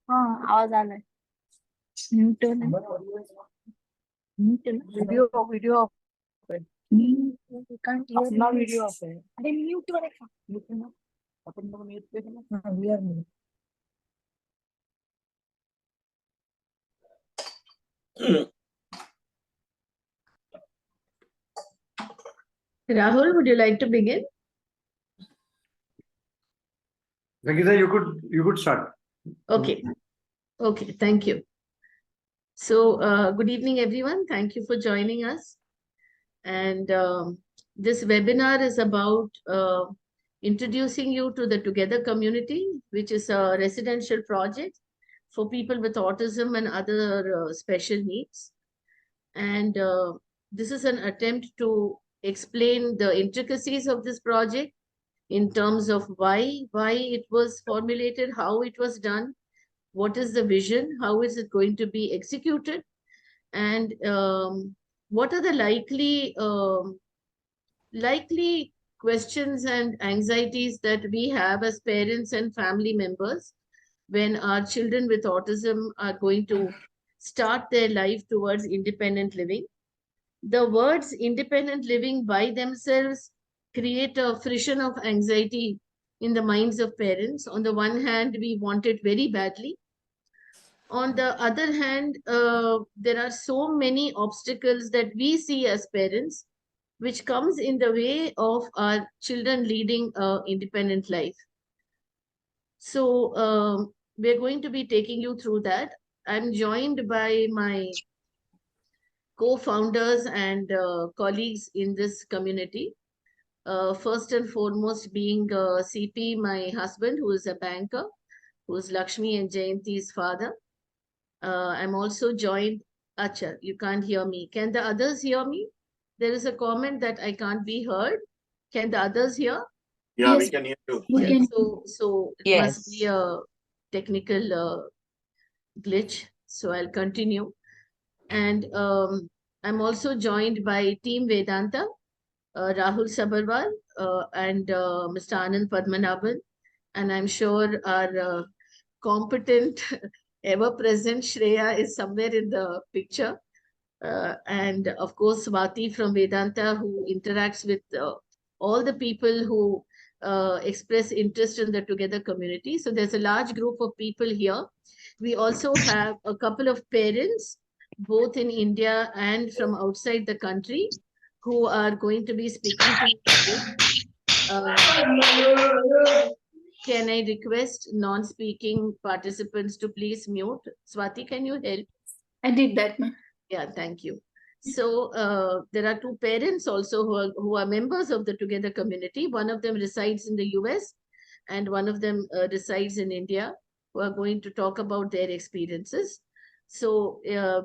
हाँ आवाज आ रहा है। म्यूट है ना? म्यूट है ना? वीडियो ऑफ है। कांट हियर अपना वीडियो ऑफ है। अरे म्यूट वाला म्यूट है ना? अपन लोग म्यूट पे है ना? हाँ we are mute. Rahul, would you like to begin? Venkita, you could start. Okay. Okay, thank you. So, good evening, everyone. Thank you for joining us. And this webinar is about introducing you to the Together community, which is a residential project for people with autism and other special needs. And this is an attempt to explain the intricacies of this project in terms of why it was formulated, how it was done, what is the vision, how is it going to be executed, and what are the likely questions and anxieties that we have as parents and family members when our children with autism are going to start their life towards independent living. The words independent living by themselves create a friction of anxiety in the minds of parents. On the one hand, we want it very badly. On the other hand, there are so many obstacles that we see as parents, which comes in the way of our children leading an independent life. So we're going to be taking you through that. I'm joined by my co-founders and colleagues in this community. First and foremost being CP, my husband, who is a banker, who is Lakshmi and Jayanti's father. I'm also joined. Acha, you can't hear me. Can the others hear me? There is a comment that I can't be heard. Can the others hear? Yeah, Yes, we can hear you. we can. So it must be a technical glitch. So I'll continue. And I'm also joined by Team Vedanta, Rahul Sabarwal and Mr. Anand Padmanabhan. And I'm sure our competent, ever-present Shreya is somewhere in the picture. And of course, Swati from Vedanta, who interacts with all the people who express interest in the Together community. So there's a large group of people here. We also have a couple of parents, both in India and from outside the country, who are going to be speaking to you. Can I request non-speaking participants to please mute? Swati, can you help? I did that, ma'am. Yeah, thank you. So there are two parents also who are members of the Together community. One of them resides in the US and one of them resides in India, who are going to talk about their experiences. So we are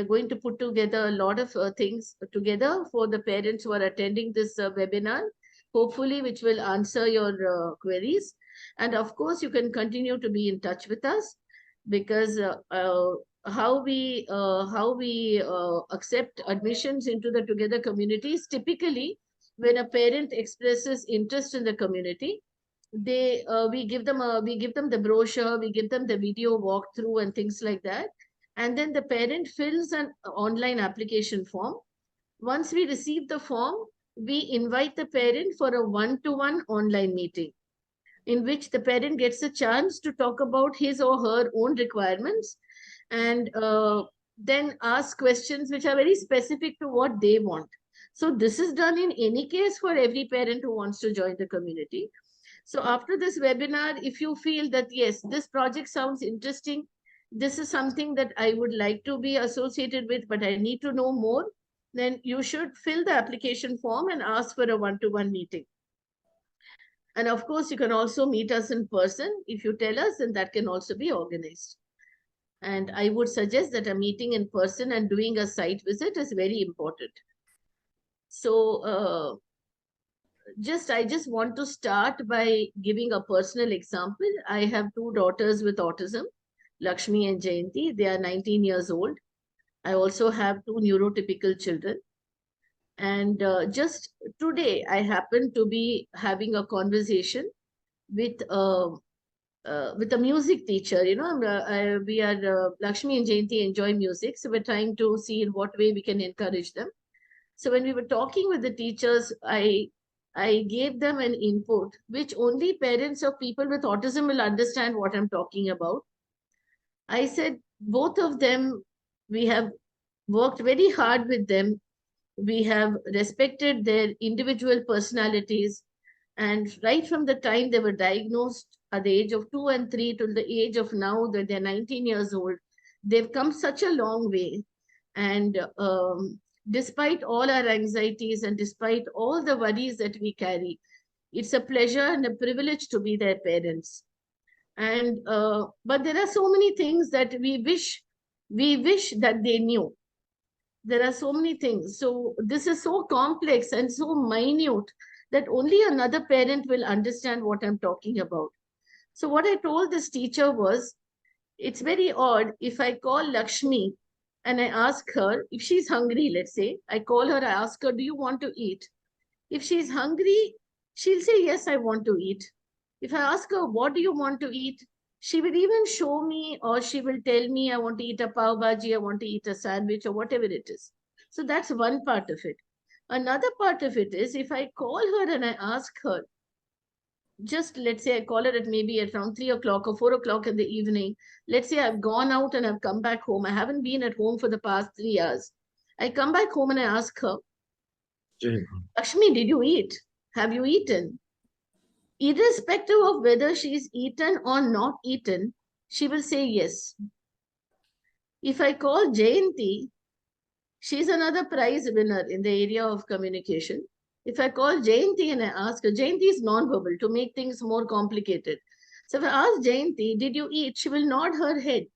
going to put together a lot of things together for the parents who are attending this webinar, hopefully which will answer your queries. And of course, you can continue to be in touch with us because how we accept admissions into the Together communities, typically when a parent expresses interest in the community, we give them the brochure, we give them the video walkthrough and things like that, and then the parent fills an online application form. Once we receive the form, we invite the parent for a one-to-one online meeting in which the parent gets a chance to talk about his or her own requirements and then ask questions which are very specific to what they want. So this is done in any case for every parent who wants to join the community. So after this webinar, if you feel that, yes, this project sounds interesting, this is something that I would like to be associated with, but I need to know more, then you should fill the application form and ask for a one-to-one meeting. And of course, you can also meet us in person. If you tell us, then that can also be organized. And I would suggest that a meeting in person and doing a site visit is very important. So I just want to start by giving a personal example. I have two daughters with autism, Lakshmi and Jayanti. They are 19 years old. I also have two neurotypical children. And just today, I happened to be having a conversation with with a music teacher. You know, we are Lakshmi and Jayanti enjoy music, so we're trying to see in what way we can encourage them. So when we were talking with the teachers, I gave them an input which only parents of people with autism will understand what I'm talking about. I said both of them, we have worked very hard with them. We have respected their individual personalities. And right from the time they were diagnosed at the age of 2 and 3 to the age of now that they're 19 years old, they've come such a long way. And despite all our anxieties and despite all the worries that we carry, it's a pleasure and a privilege to be their parents. And but there are so many things that we wish that they knew. There are so many things. So this is so complex and so minute that only another parent will understand what I'm talking about. So what I told this teacher was, it's very odd if I call Lakshmi and I ask her if she's hungry, let's say, I call her, I ask her, do you want to eat? If she's hungry, she'll say, yes, I want to eat. If I ask her, what do you want to eat? She will even show me or she will tell me, I want to eat a pav bhaji, I want to eat a sandwich or whatever it is. So that's one part of it. Another part of it is if I call her and I ask her, just let's say I call her at maybe at around 3 o'clock or 4 o'clock in the evening. Let's say I've gone out and I've come back home. I haven't been at home for the past 3 hours. I come back home and I ask her, Lakshmi, did you eat? Have you eaten? Irrespective of whether she's eaten or not eaten, she will say yes. If I call Jayanti, she's another prize winner in the area of communication. If I call Jayanti and I ask her, Jayanti is non-verbal to make things more complicated. So if I ask Jayanti, did you eat? She will nod her head.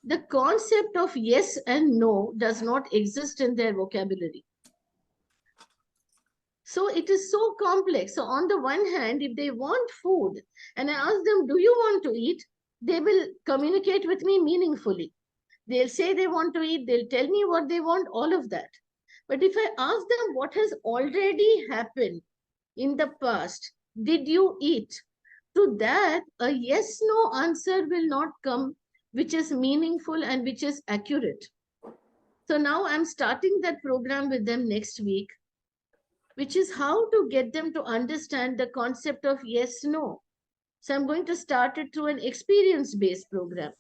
The concept of yes and no does not exist in their vocabulary. So it is so complex. So on the one hand, if they want food and I ask them, do you want to eat? They will communicate with me meaningfully. They'll say they want to eat. They'll tell me what they want, all of that. But if I ask them what has already happened in the past, did you eat? To that, a yes, no answer will not come, which is meaningful and which is accurate. So now I'm starting that program with them next week, which is how to get them to understand the concept of yes, no. So I'm going to start it through an experience-based program.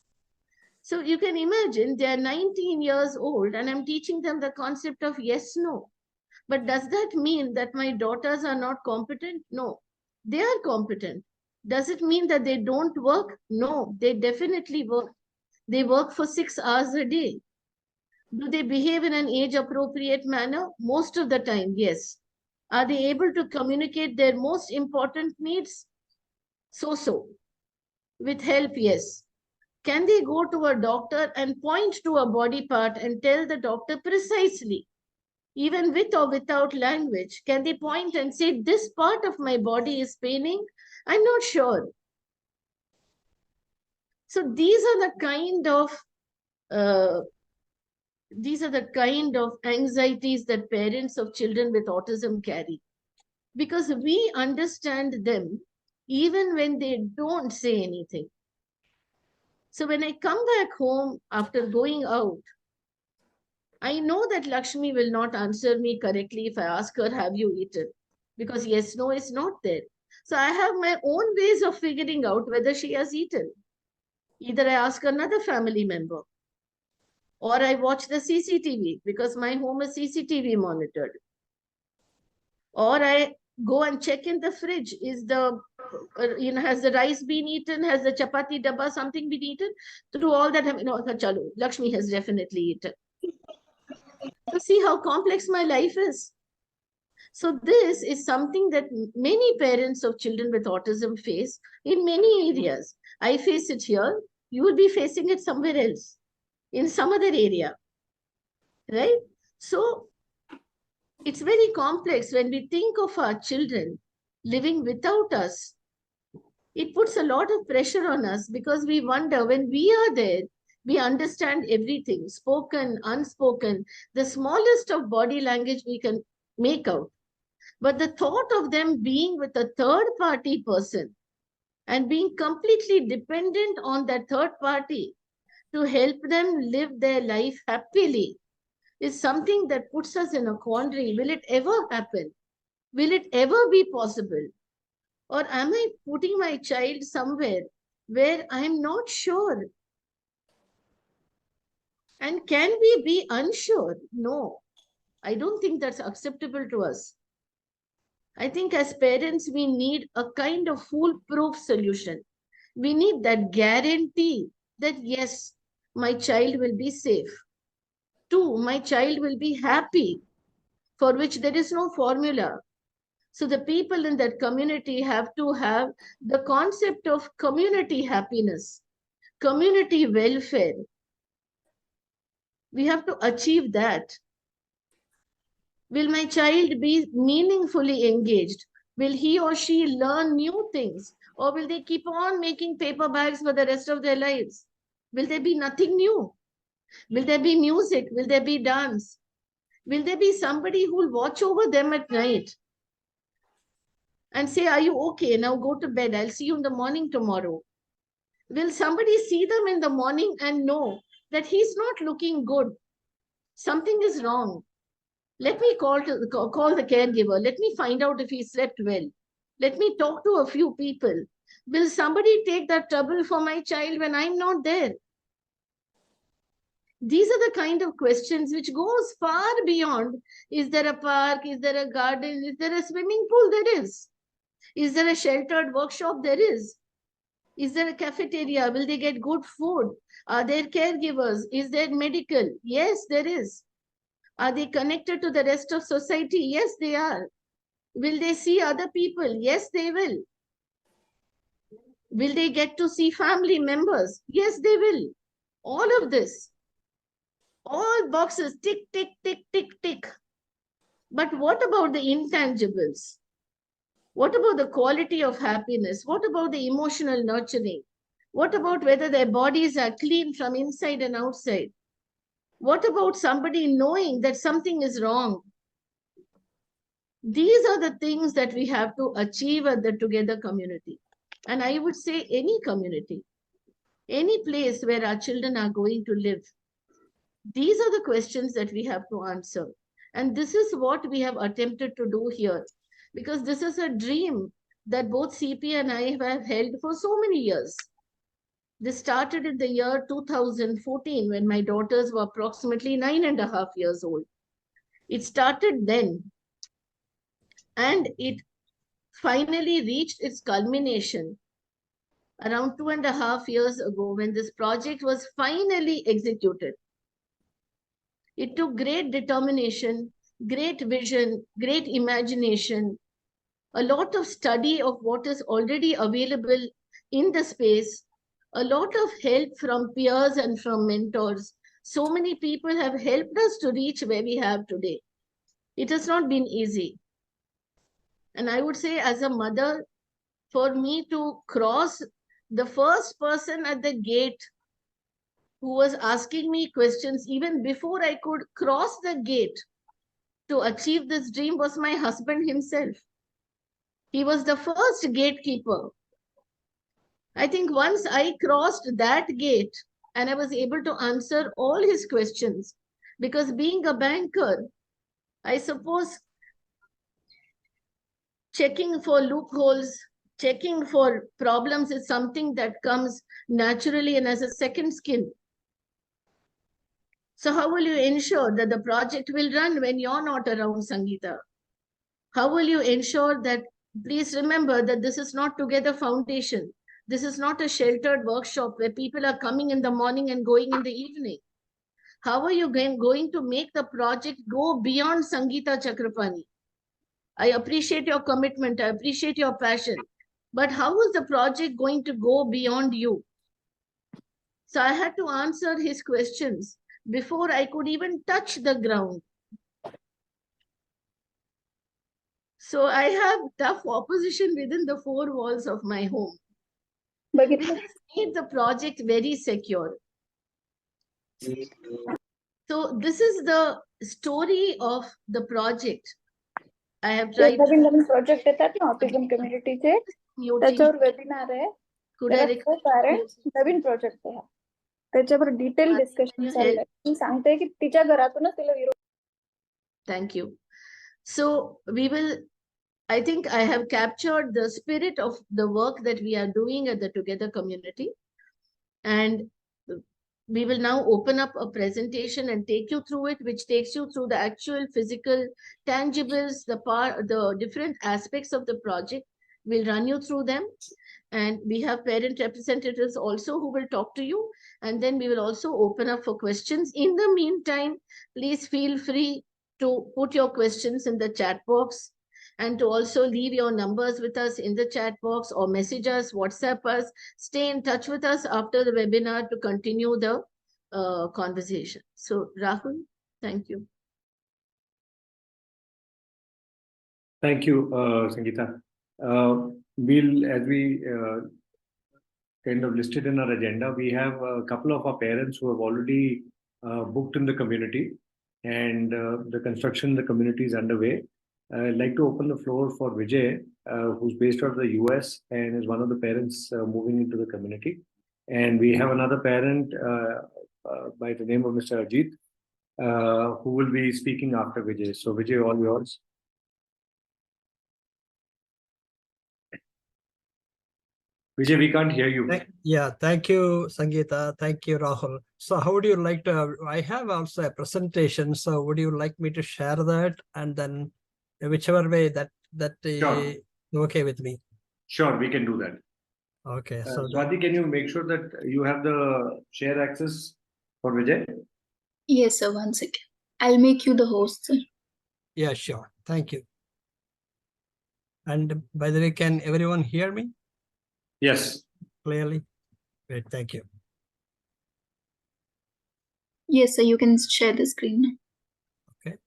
So you can imagine they're 19 years old and I'm teaching them the concept of yes, no. But does that mean that my daughters are not competent? No, they are competent. Does it mean that they don't work? No, they definitely work. They work for 6 hours a day. Do they behave in an age-appropriate manner? Most of the time, yes. Are they able to communicate their most important needs? So. With help, yes. Can they go to a doctor and point to a body part and tell the doctor precisely, even with or without language? Can they point and say, this part of my body is paining? I'm not sure. So these are the kind of anxieties that parents of children with autism carry, because we understand them even when they don't say anything. So when I come back home after going out, I know that Lakshmi will not answer me correctly if I ask her, have you eaten? Because yes, no is not there. So I have my own ways of figuring out whether she has eaten. Either I ask another family member or I watch the CCTV because my home is CCTV monitored. Or I go and check in the fridge. Is the, has the rice been eaten? Has the chapati dabba something been eaten? Through all that, chalo, Lakshmi has definitely eaten. So see how complex my life is. So this is something that many parents of children with autism face in many areas. I face it here. You will be facing it somewhere else, in some other area, right? So It's very complex when we think of our children living without us. It puts a lot of pressure on us because we wonder when we are there, we understand everything, spoken, unspoken, the smallest of body language we can make out. But the thought of them being with a third party person and being completely dependent on that third party to help them live their life happily is something that puts us in a quandary. Will it ever happen? Will it ever be possible? Or am I putting my child somewhere where I'm not sure? And can we be unsure? No, I don't think that's acceptable to us. I think as parents, we need a kind of foolproof solution. We need that guarantee that yes, my child will be safe. Two, my child will be happy, for which there is no formula. So the people in that community have to have the concept of community happiness, community welfare. We have to achieve that. Will my child be meaningfully engaged? Will he or she learn new things? Or will they keep on making paper bags for the rest of their lives? Will there be nothing new? Will there be music? Will there be dance? Will there be somebody who will watch over them at night and say, are you okay? Now go to bed. I'll see you in the morning tomorrow. Will somebody see them in the morning and know that he's not looking good? Something is wrong. Let me call the caregiver. Let me find out if he slept well. Let me talk to a few people. Will somebody take that trouble for my child when I'm not there? These are the kind of questions which goes far beyond, is there a park? Is there a garden? Is there a swimming pool? There is. Is there a sheltered workshop? There is. Is there a cafeteria? Will they get good food? Are there caregivers? Is there medical? Yes, there is. Are they connected to the rest of society? Yes, they are. Will they see other people? Yes, they will. Will they get to see family members? Yes, they will. All of this. All boxes, tick, tick, tick, tick, tick. But what about the intangibles? What about the quality of happiness? What about the emotional nurturing? What about whether their bodies are clean from inside and outside? What about somebody knowing that something is wrong? These are the things that we have to achieve at the Together community. And I would say any community, any place where our children are going to live. These are the questions that we have to answer. And this is what we have attempted to do here. Because this is a dream that both CP and I have held for so many years. This started in the year 2014 when my daughters were approximately 9.5 years old. It started then. And it finally reached its culmination around 2.5 years ago when this project was finally executed. It took great determination, great vision, great imagination, a lot of study of what is already available in the space, a lot of help from peers and from mentors. So many people have helped us to reach where we have today. It has not been easy. And I would say, as a mother, for me to cross the first person at the gate who was asking me questions even before I could cross the gate to achieve this dream was my husband himself. He was the first gatekeeper. I think once I crossed that gate and I was able to answer all his questions, because being a banker, I suppose checking for loopholes, checking for problems is something that comes naturally and as a second skill. So how will you ensure that the project will run when you're not around, Sangeeta? How will you ensure that, please remember that this is not Together Foundation. This is not a sheltered workshop where people are coming in the morning and going in the evening. How are you going to make the project go beyond Sangeeta Chakrapani? I appreciate your commitment. I appreciate your passion. But how is the project going to go beyond you? So I had to answer his questions before I could even touch the ground. So I have tough opposition within the four walls of my home. But We have made the project very secure. So this is the story of the project. I have tried to Naveen project येतात ना autism कम्युनिटीचे muting. त्याच्यावर webinar आहे Could I त्याला parents नवीन project आहे त्याच्यावर detail discussion चाललंय ती सांगते की तिच्या घरातूनच तिला विरोध. Thank you. So we will, I think I have captured the spirit of the work that we are doing at the Together community. And we will now open up a presentation and take you through it, which takes you through the actual physical tangibles, the different aspects of the project. We'll run you through them. And we have parent representatives also who will talk to you. And then we will also open up for questions. In the meantime, please feel free to put your questions in the chat box and to also leave your numbers with us in the chat box or message us, WhatsApp us, stay in touch with us after the webinar to continue the conversation. So Rahul, thank you. Thank you, Sangeeta. As we kind of listed in our agenda, we have a couple of our parents who have already booked in the community, and the construction in the community is underway. I'd like to open the floor for Vijay, who's based out of the US and is one of the parents moving into the community. And we have another parent by the name of Mr. Ajit, who will be speaking after Vijay. So Vijay, all yours. Vijay, we can't hear you. Yeah, thank you, Sangeeta. Thank you, Rahul. So how would you like to, I have also a presentation. So would you like me to share that? And then whichever way that Sure. okay with me. Sure, we can do that. Okay. So Swati, can you make sure that you have the share access for Vijay? Yes, sir. 1 second. I'll make you the host, sir. yeah, sure. Thank you. And by the way, can everyone hear me Yes. clearly? Great. Thank you. Yes, sir. You can share the screen now. Okay.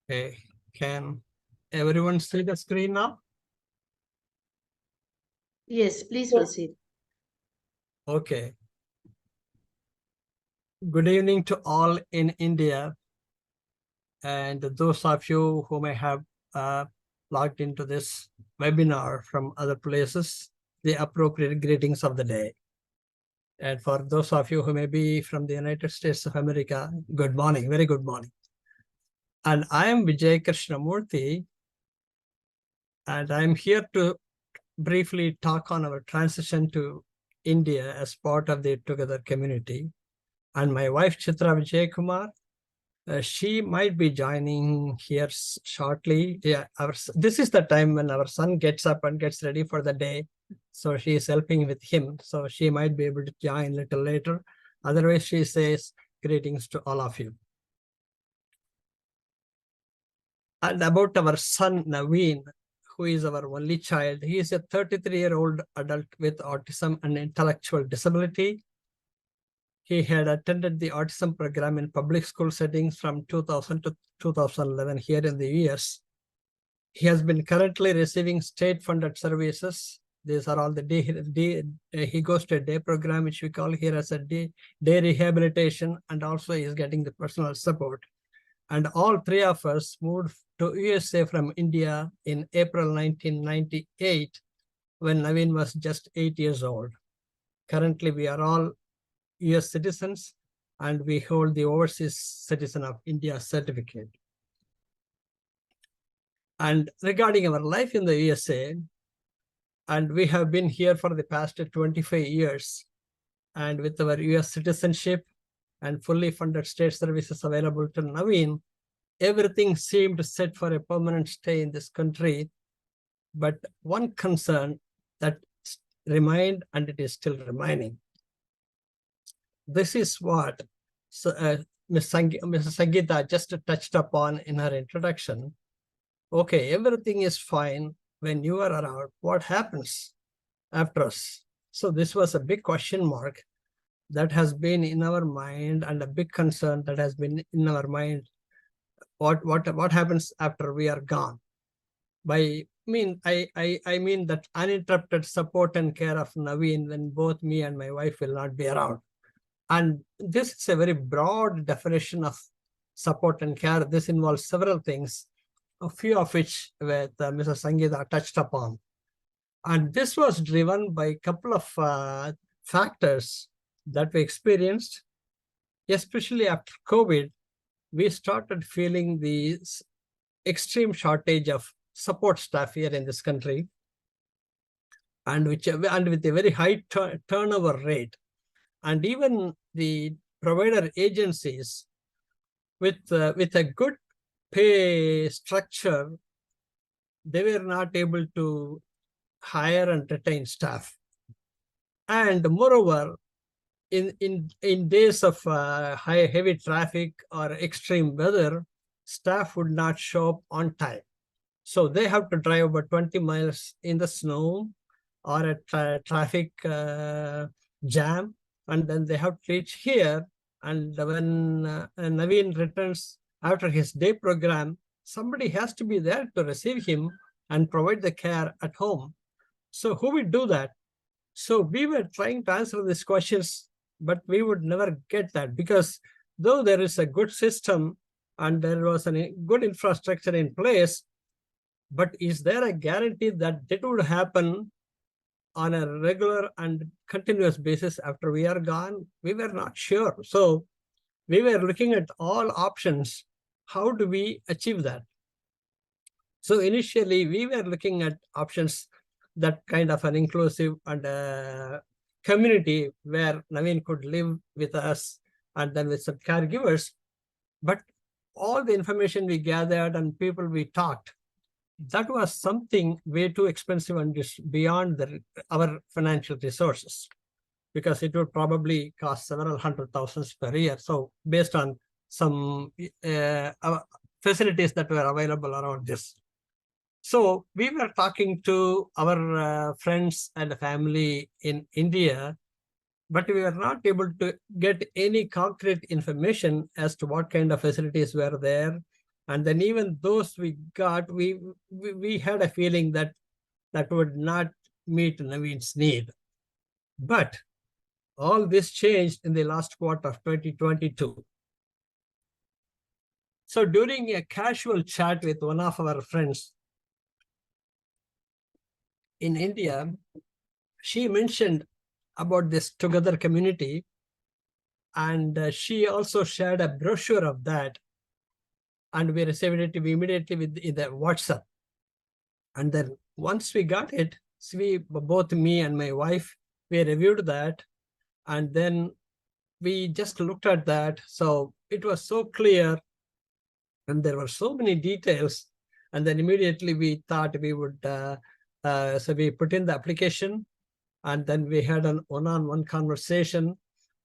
Okay. Can everyone see the screen now? Yes, please proceed. Okay. Good evening to all in India and those of you who may have logged into this webinar from other places, the appropriate greetings of the day. And for those of you who may be from the United States of America, good morning, very good morning. And I am Vijay Krishnamurthy, and I'm here to briefly talk on our transition to India as part of the Together community. And my wife, Chitra Vijay Kumar, she might be joining here shortly. Yeah, this is the time when our son gets up and gets ready for the day. So she is helping with him. So she might be able to join a little later. Otherwise, she says greetings to all of you. And about our son, Naveen, who is our only child. He is a 33-year-old adult with autism and intellectual disability. He had attended the autism program in public school settings from 2000 to 2011 here in the US. He has been currently receiving state-funded services. These are all the he goes to a day program, which we call here as a day rehabilitation, and also he is getting the personal support. And all three of us moved to USA from India in April 1998, when Naveen was just 8 years old. Currently, we are all US citizens, and we hold the Overseas Citizen of India certificate. And regarding our life in the USA, and we have been here for the past 25 years, and with our US citizenship and fully funded state services available to Naveen, everything seemed set for a permanent stay in this country. But one concern that remained, and it is still remaining. This is what Mrs. Sangeeta just touched upon in her introduction. Okay, everything is fine when you are around. What happens after us? So this was a big question mark that has been in our mind, and a big concern that has been in our mind. What happens after we are gone? I mean that uninterrupted support and care of Naveen when both me and my wife will not be around. And this is a very broad definition of support and care. This involves several things, a few of which with Mrs. Sangeeta touched upon. And this was driven by a couple of factors that we experienced, especially after COVID. We started feeling the extreme shortage of support staff here in this country, and with a very high turnover rate. And even the provider agencies with a good pay structure, they were not able to hire and retain staff. And moreover, in days of heavy traffic or extreme weather, staff would not show up on time. So they have to drive about 20 miles in the snow or a traffic jam, and then they have to reach here. And when Naveen returns after his day program, somebody has to be there to receive him and provide the care at home. So who will do that? So we were trying to answer these questions, but we would never get that, because though there is a good system and there was a good infrastructure in place, but is there a guarantee that it would happen on a regular and continuous basis after we are gone? We were not sure. So we were looking at all options. How do we achieve that? So initially we were looking at options that kind of an inclusive and community where Naveen could live with us and then with some caregivers. But all the information we gathered and people we talked, that was something way too expensive and just beyond our financial resources, because it would probably cost several $100,000s per year. So based on some facilities that were available around this. So we were talking to our friends and family in India, but we were not able to get any concrete information as to what kind of facilities were there. And then even those we got, we had a feeling that that would not meet Naveen's need. But all this changed in the last quarter of 2022. So during a casual chat with one of our friends in India, she mentioned about this Together community, and she also shared a brochure of that, and we received it immediately in the WhatsApp. And then once we got it, so both me and my wife, we reviewed that, and then we just looked at that. So it was so clear, and there were so many details, and then immediately we thought we would, so we put in the application, and then we had an one-on-one conversation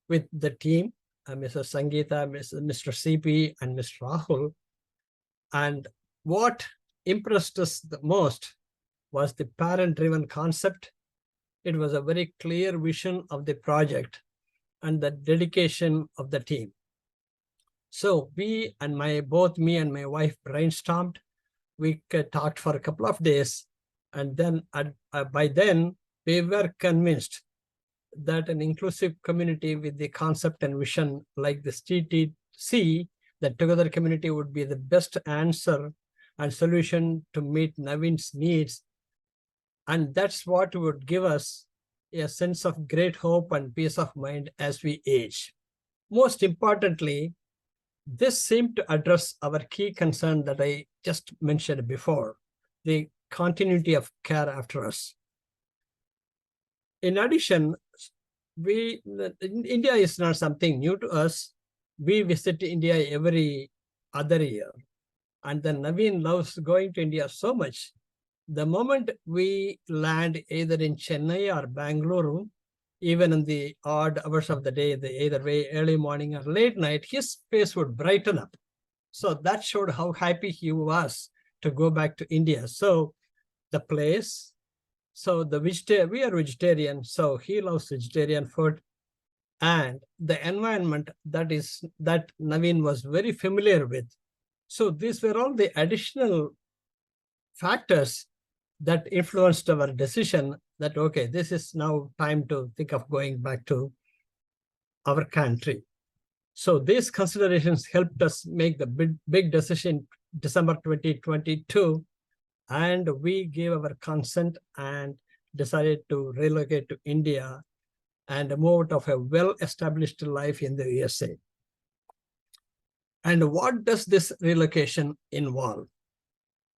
with the team, Mrs. Sangeeta, Mr. CP, and Mr. Rahul. And what impressed us the most was the parent-driven concept. It was a very clear vision of the project and the dedication of the team. So we and both me and my wife brainstormed. We talked for a couple of days, and then by then we were convinced that an inclusive community with the concept and vision like this TTC, the Together community, would be the best answer and solution to meet Naveen's needs. And that's what would give us a sense of great hope and peace of mind as we age. Most importantly, this seemed to address our key concern that I just mentioned before, the continuity of care after us. In addition, India is not something new to us. We visit India every other year. And then Naveen loves going to India so much. The moment we land either in Chennai or Bengaluru, even in the odd hours of the day, either way early morning or late night, his face would brighten up. So that showed how happy he was to go back to India. So the place, so we are vegetarian, so he loves vegetarian food. And the environment that Naveen was very familiar with. So these were all the additional factors that influenced our decision that, okay, this is now time to think of going back to our country. So these considerations helped us make the big decision December 2022, and we gave our consent and decided to relocate to India and move out of a well-established life in the USA. And what does this relocation involve?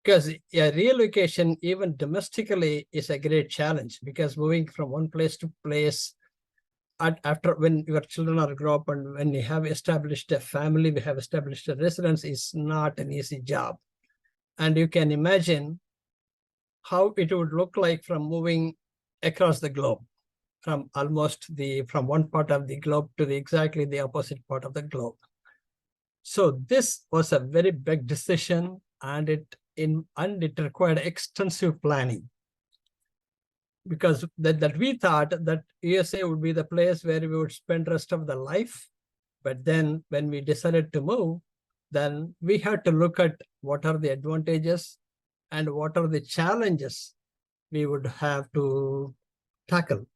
Because a relocation, even domestically, is a great challenge, because moving from one place to place, after when your children are grown up and when you have established a family, we have established a residence, is not an easy job. And you can imagine how it would look like from moving across the globe, from from one part of the globe to exactly the opposite part of the globe. So this was a very big decision, and it required extensive planning, because that we thought that USA would be the place where we would spend the rest of the life. But then when we decided to move, then we had to look at what are the advantages and what are the challenges we would have to tackle.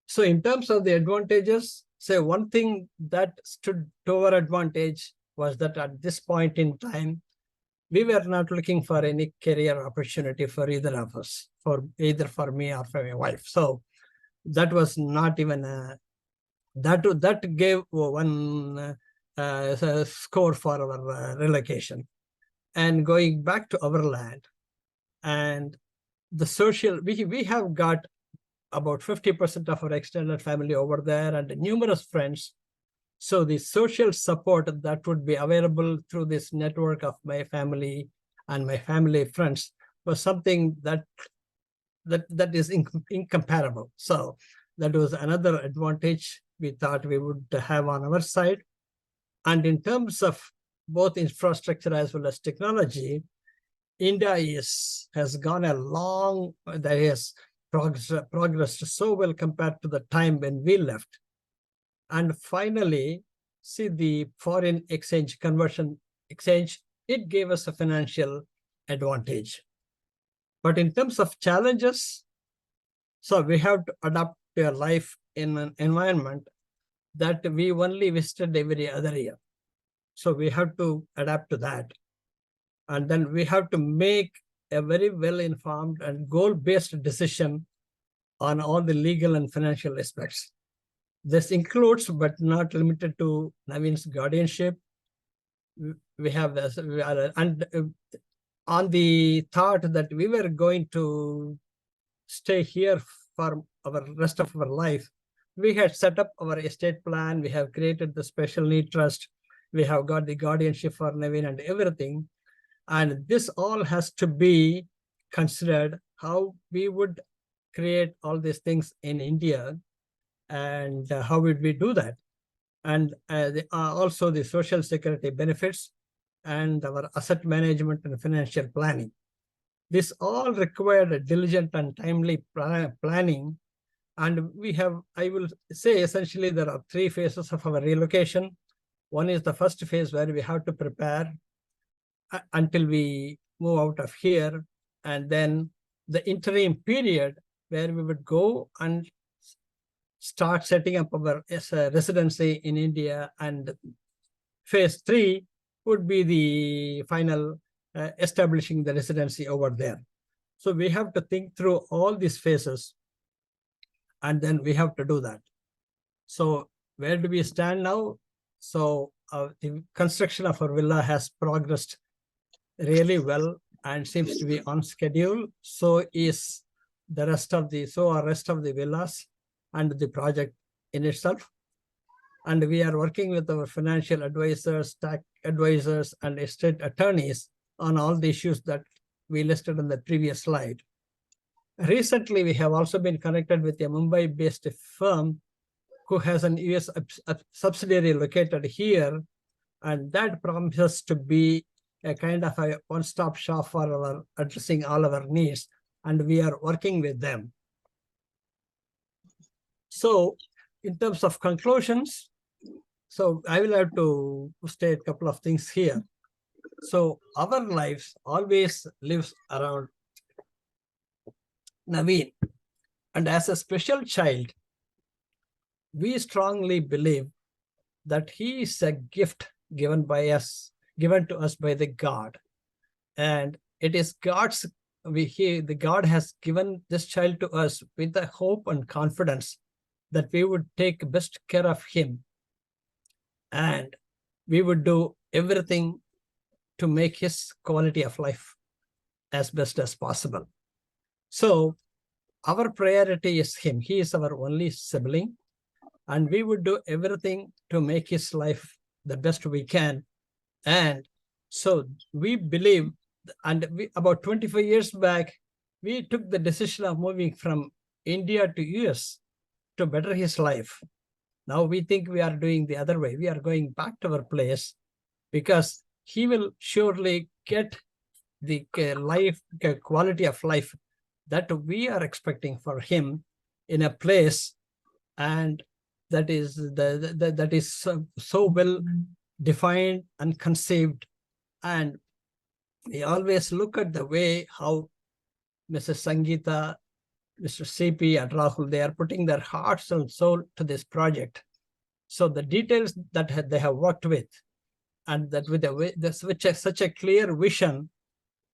So in terms of the advantages, say one thing that stood to our advantage was that at this point in time, we were not looking for any career opportunity for either of us, either for me or for my wife. So that was not even that gave one score for our relocation. And going back to our land, and the social, we have got about 50% of our extended family over there and numerous friends. So the social support that would be available through this network of my family and my family friends was something that is incomparable. So that was another advantage we thought we would have on our side. And in terms of both infrastructure as well as technology, India has gone a long, that has progressed so well compared to the time when we left. And finally, see, the foreign exchange exchange, it gave us a financial advantage. But in terms of challenges, so we have to adapt to a life in an environment that we only visited every other year. So we have to adapt to that. And then we have to make a very well-informed and goal-based decision on all the legal and financial aspects. This includes, but not limited to, Naveen's guardianship. We have this, on the thought that we were going to stay here for our rest of our life, we had set up our estate plan. We have created the special need trust. We have got the guardianship for Naveen and everything. And this all has to be considered, how we would create all these things in India, and how would we do that? And also the social security benefits and our asset management and financial planning. This all required a diligent and timely planning. And we have, I will say, essentially there are 3 phases of our relocation. One is the first phase where we have to prepare until we move out of here. And then the interim period where we would go and start setting up our residency in India. And phase 3 would be the final establishing the residency over there. So we have to think through all these phases, and then we have to do that. So where do we stand now? So the construction of our villa has progressed really well and seems to be on schedule. So is the rest of the villas and the project in itself. And we are working with our financial advisors, tax advisors, and estate attorneys on all the issues that we listed in the previous slide. Recently, we have also been connected with a Mumbai-based firm who has an US subsidiary located here, and that promises to be a kind of a one-stop shop for our addressing all our needs, and we are working with them. So in terms of conclusions, so I will have to state a couple of things here. So our lives always lives around Naveen. And as a special child, we strongly believe that he is a gift given to us by the God. And it is God's, the God has given this child to us with the hope and confidence that we would take best care of him. And we would do everything to make his quality of life as best as possible. So our priority is him. He is our only sibling, and we would do everything to make his life the best we can. And so we believe, and about 25 years back, we took the decision of moving from India to US to better his life. Now we think we are doing the other way. We are going back to our place because he will surely get the quality of life that we are expecting for him in a place, and that is that is so well defined and conceived. And we always look at the way how Mrs. Sangeeta, Mr. CP, and Rahul, they are putting their hearts and soul to this project. So the details that they have worked with, and that with such a clear vision.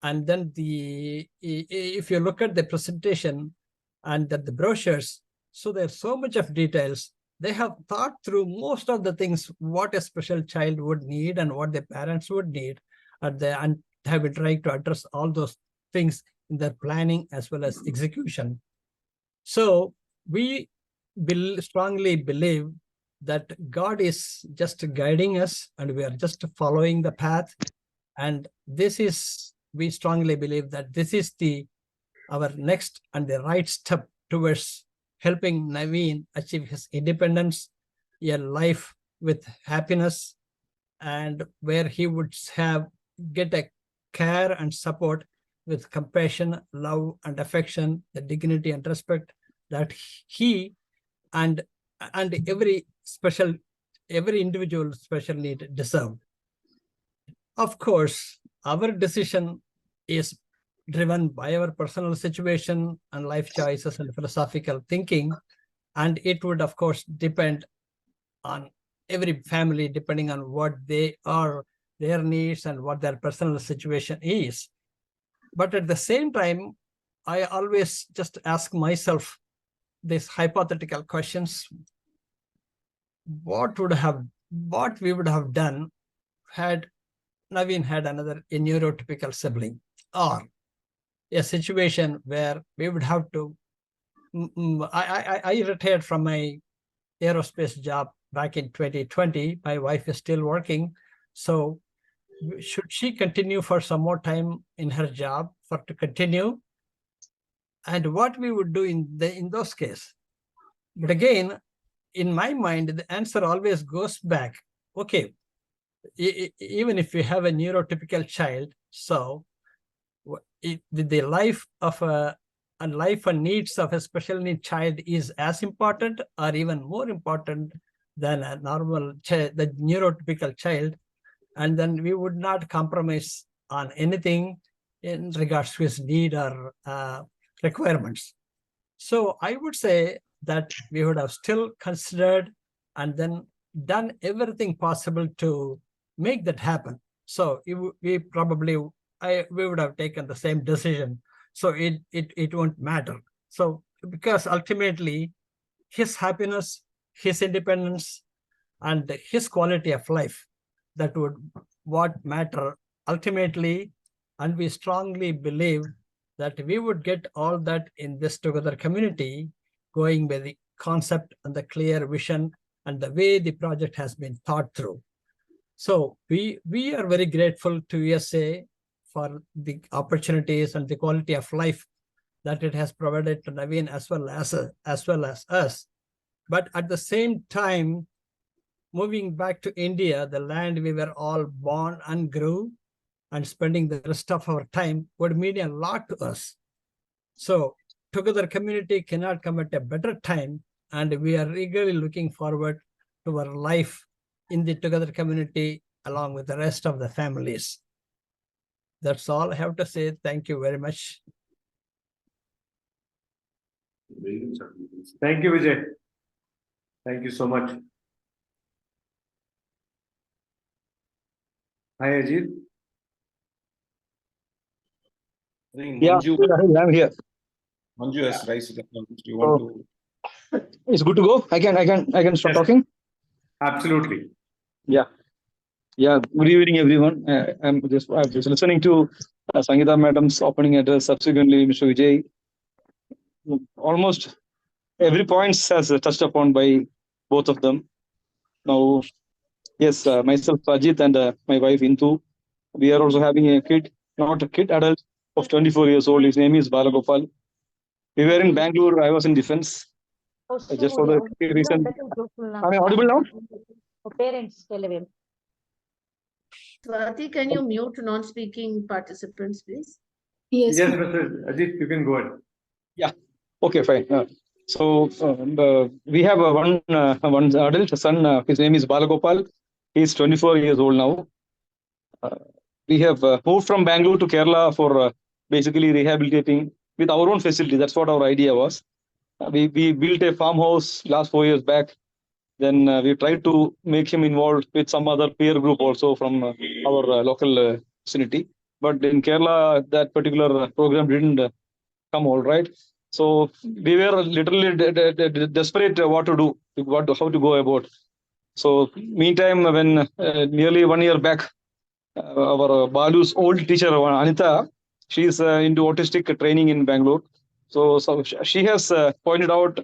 And then if you look at the presentation and the brochures, so there's so much of details. They have thought through most of the things, what a special child would need and what the parents would need, and have been trying to address all those things in their planning as well as execution. So we strongly believe that God is just guiding us and we are just following the path. And we strongly believe that this is our next and the right step towards helping Naveen achieve his independence, a life with happiness, and where he would get a care and support with compassion, love, and affection, the dignity and respect that he and every individual special need deserve. Of course, our decision is driven by our personal situation and life choices and philosophical thinking. And it would, of course, depend on every family, depending on what their needs and what their personal situation is. But at the same time, I always just ask myself these hypothetical questions. What we would have done had Naveen had a neurotypical sibling, or a situation where we would have to. I retired from my aerospace job back in 2020. My wife is still working, so should she continue for some more time in her job to continue? And what we would do in those cases? But again, in my mind, the answer always goes back. Okay, even if we have a neurotypical child, so the life and needs of a special need child is as important or even more important than a normal the neurotypical child. And then we would not compromise on anything in regards to his need or requirements. So I would say that we would have still considered and then done everything possible to make that happen. So we would have taken the same decision. So it won't matter. So because ultimately his happiness, his independence, and his quality of life, that would what matter ultimately. And we strongly believe that we would get all that in this together community, going by the concept and the clear vision and the way the project has been thought through. So we are very grateful to USA for the opportunities and the quality of life that it has provided to Naveen as well as us. But at the same time, moving back to India, the land we were all born and grew, and spending the rest of our time would mean a lot to us. So Together Community cannot come at a better time, and we are eagerly looking forward to our life in the Together Community along with the rest of the families. That's all I have to say. Thank you very much. Thank you, Vijay. Thank you so much. Hi, Ajit. I think Yeah, Manju, I'm here. Manju has raised the hand. Do you want to? It's good to go. I can start Yes. talking. Absolutely. Yeah. Good evening, everyone. I'm just listening to Sangeeta Madam's opening address. Subsequently, Mr. Vijay. Almost every point has touched upon by both of them. Now, yes, myself, Ajit, and my wife Intu, we are also having a kid, not a kid, adult of 24 years old. His name is Balagopal. We were in Bangalore. I was in defense. Just for the reason. Am I audible now? Parents, Swati, Swati, can you mute non-speaking participants, please? Yes, Mr. Ajit, you can go ahead. Yeah. Okay, fine. We have one adult son. His name is Balagopal. He's 24 years old now. We have moved from Bangalore to Kerala for basically rehabilitating with our own facility. That's what our idea was. We built a farmhouse last 4 years back. Then we tried to make him involved with some other peer group also from our local vicinity. But in Kerala, that particular program didn't come all right. So we were literally desperate what to do, how to go about. So meantime, when nearly 1 year back, our Balu's old teacher Anita, she is into autistic training in Bangalore. So she has pointed out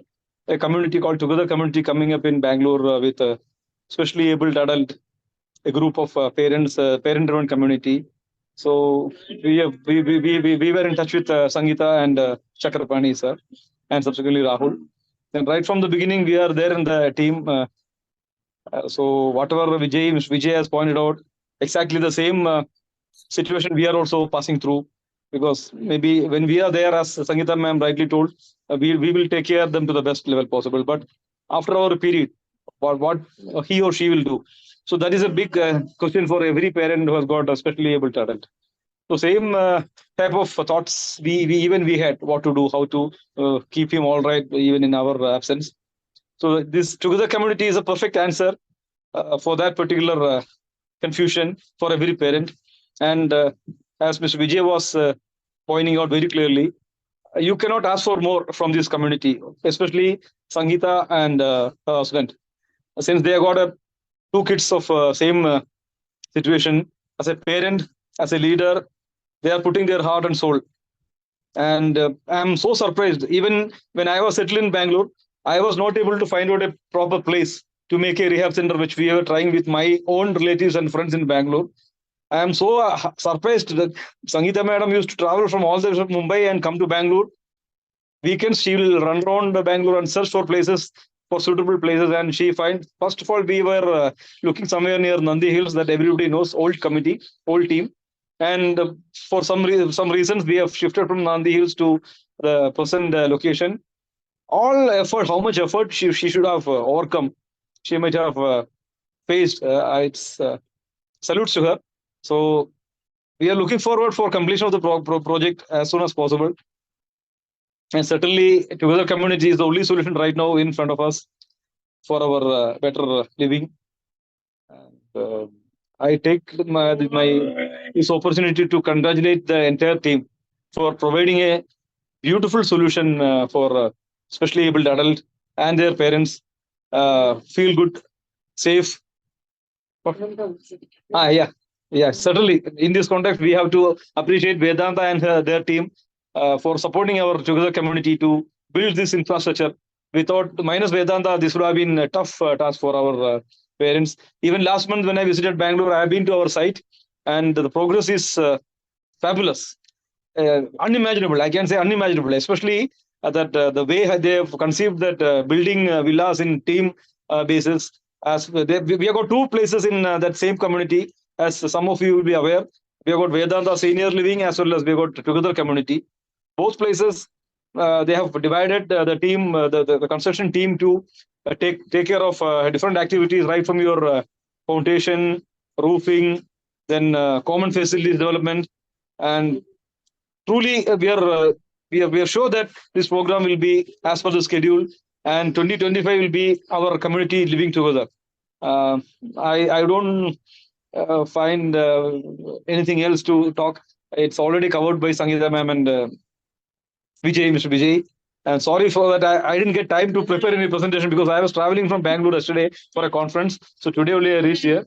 a community called Together Community coming up in Bangalore with a specially abled adult, a group of parents, parent-driven community. So we were in touch with Sangeeta and Chakrapani sir, and subsequently Rahul. And right from the beginning, we are there in the team. So whatever Mr. Vijay has pointed out, exactly the same situation we are also passing through. Because maybe when we are there, as Sangeeta ma'am rightly told, we will take care of them to the best level possible. But after our period, what he or she will do. So that is a big question for every parent who has got a specially able talent. So same type of thoughts we had what to do, how to keep him all right even in our absence. So this Together Community is a perfect answer for that particular confusion for every parent. And as Mr. Vijay was pointing out very clearly, you cannot ask for more from this community, especially Sangeeta and her husband, since they have got two kids of same situation. As a parent, as a leader, they are putting their heart and soul. And I'm so surprised. Even when I was settled in Bangalore, I was not able to find out a proper place to make a rehab center, which we were trying with my own relatives and friends in Bangalore. I am so surprised that Sangeeta madam used to travel from all the way from Mumbai and come to Bangalore. Weekends, she will run around Bangalore and search for places, for suitable places. And she finds, first of all, we were looking somewhere near Nandi Hills that everybody knows, old committee, old team. And for some reasons, we have shifted from Nandi Hills to the present location. All effort, how much effort she should have overcome, she might have faced. It's salutes to her. So we are looking forward for completion of the project as soon as possible. And certainly, Together Community is the only solution right now in front of us for our better living. And, I take this opportunity to congratulate the entire team for providing a beautiful solution for especially able adult and their parents. Feel good, safe. Yeah, certainly. In this context, we have to appreciate Vedanta and their team for supporting our Together Community to build this infrastructure. Without minus Vedanta, this would have been a tough task for our parents. Even last month, when I visited Bangalore, I have been to our site, and the progress is fabulous. unimaginable. I can say unimaginable, especially that the way they have conceived that building villas in team basis. As we have got two places in that same community, as some of you will be aware. We have got Vedanta Senior Living as well as we have got Together Community. Both places, they have divided the team, the construction team to take care of different activities, right from your foundation, roofing, then common facilities development, and truly we are sure that this program will be as per the schedule, and 2025 will be our community living together. I don't find anything else to talk. It's already covered by Sangeeta ma'am and Mr. Vijay. And sorry for that. I didn't get time to prepare any presentation because I was traveling from Bengaluru yesterday for a conference. So today only I reached here.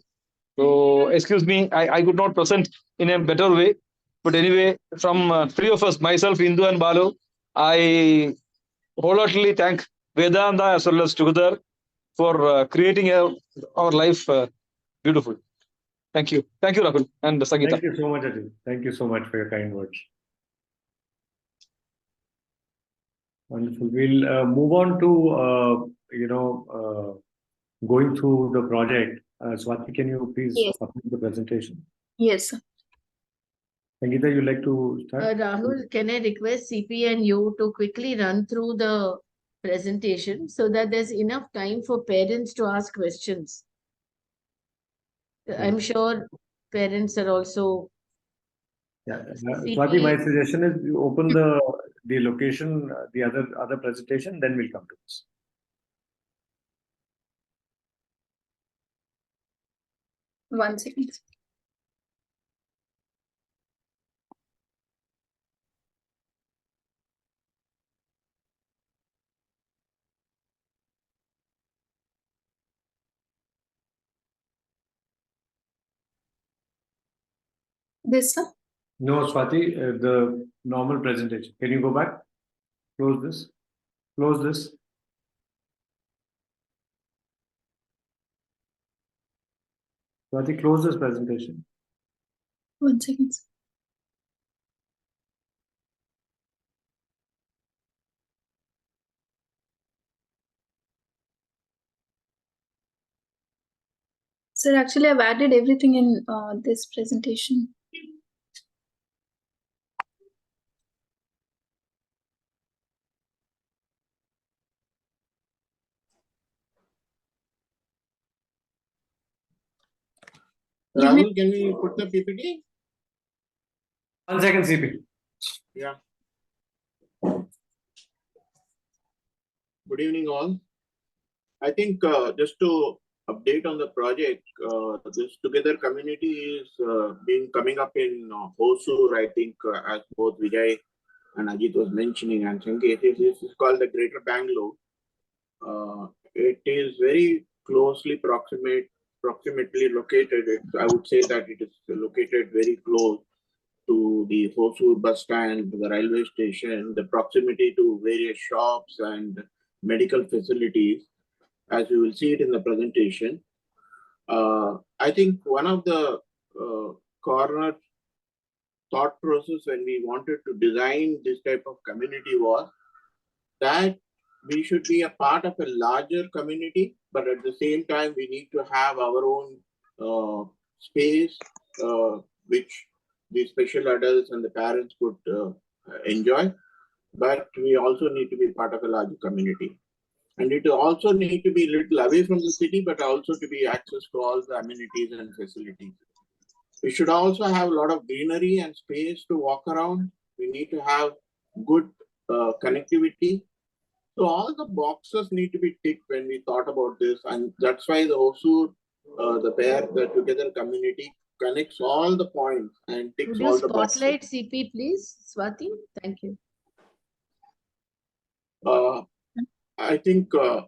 So excuse me, I could not present in a better way. But anyway, from three of us, myself, Indu and Balu, I wholeheartedly thank Vedanta as well as Together for creating our life beautiful. Thank you. Thank you, Rahul and Sangeeta. Thank you so much, Ajay. Thank you so much for your kind words. Wonderful. We'll move on to, going through the project. Swati, can you please Yes. upload the presentation? Yes. Sangeeta, you'd like to start? Rahul, can I request CP and you to quickly run through the presentation so that there's enough time for parents to ask questions? I'm sure parents are also. Yeah. CP Swati, my suggestion is you open the location, the other presentation, then we'll come to this. One second. This, sir? No, Swati, the normal presentation. Can you go back? Close this. Close this. Swati, close this presentation. 1 second. Sir, actually, I've added everything in this presentation. Rahul, can we put the PPT? 1 second, CP. Yeah. Good evening, all. I think just to update on the project, this Together community is coming up in Hosur, I think, as both Vijay and Ajit was mentioning, and Sanket, this is called the Greater Bangalore. It is very closely proximately located. I would say that it is located very close to the Hosur bus stand, the railway station, the proximity to various shops and medical facilities, as we will see it in the presentation. I think one of the corner thought process when we wanted to design this type of community was that we should be a part of a larger community, but at the same time, we need to have our own space, which the special adults and the parents could enjoy. But we also need to be part of a larger community. And it also need to be a little away from the city, but also to be access to all the amenities and facilities. We should also have a lot of greenery and space to walk around. We need to have good connectivity. So all the boxes need to be ticked when we thought about this. And that's why the Hosur, the Together community connects all the points and ticks Would you all the boxes. spotlight CP, please, Swati? Thank you. I think the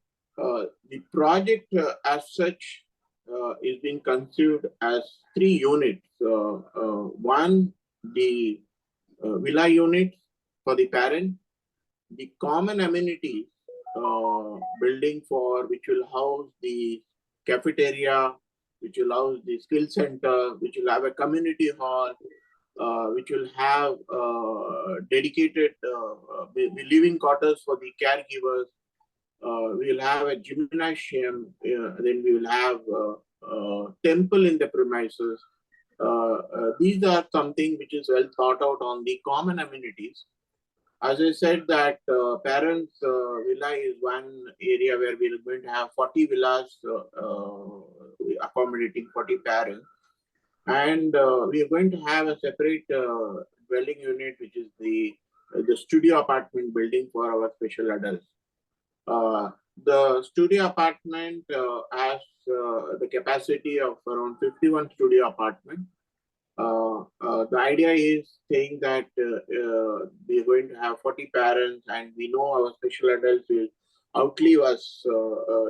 project as such is being conceived as 3 units. One, the villa unit for the parent, the common amenities building for which will house the cafeteria, which will house the skill center, which will have a community hall, which will have dedicated living quarters for the caregivers. We will have a gymnasium. Then we will have temple in the premises. These are something which is well thought out on the common amenities. As I said that parents villa is one area where we are going to have 40 villas accommodating 40 parents. And we are going to have a separate dwelling unit, which is the studio apartment building for our special adults. The studio apartment has the capacity of around 51 studio apartments. The idea is saying that we are going to have 40 parents, and we know our special adults will outlive us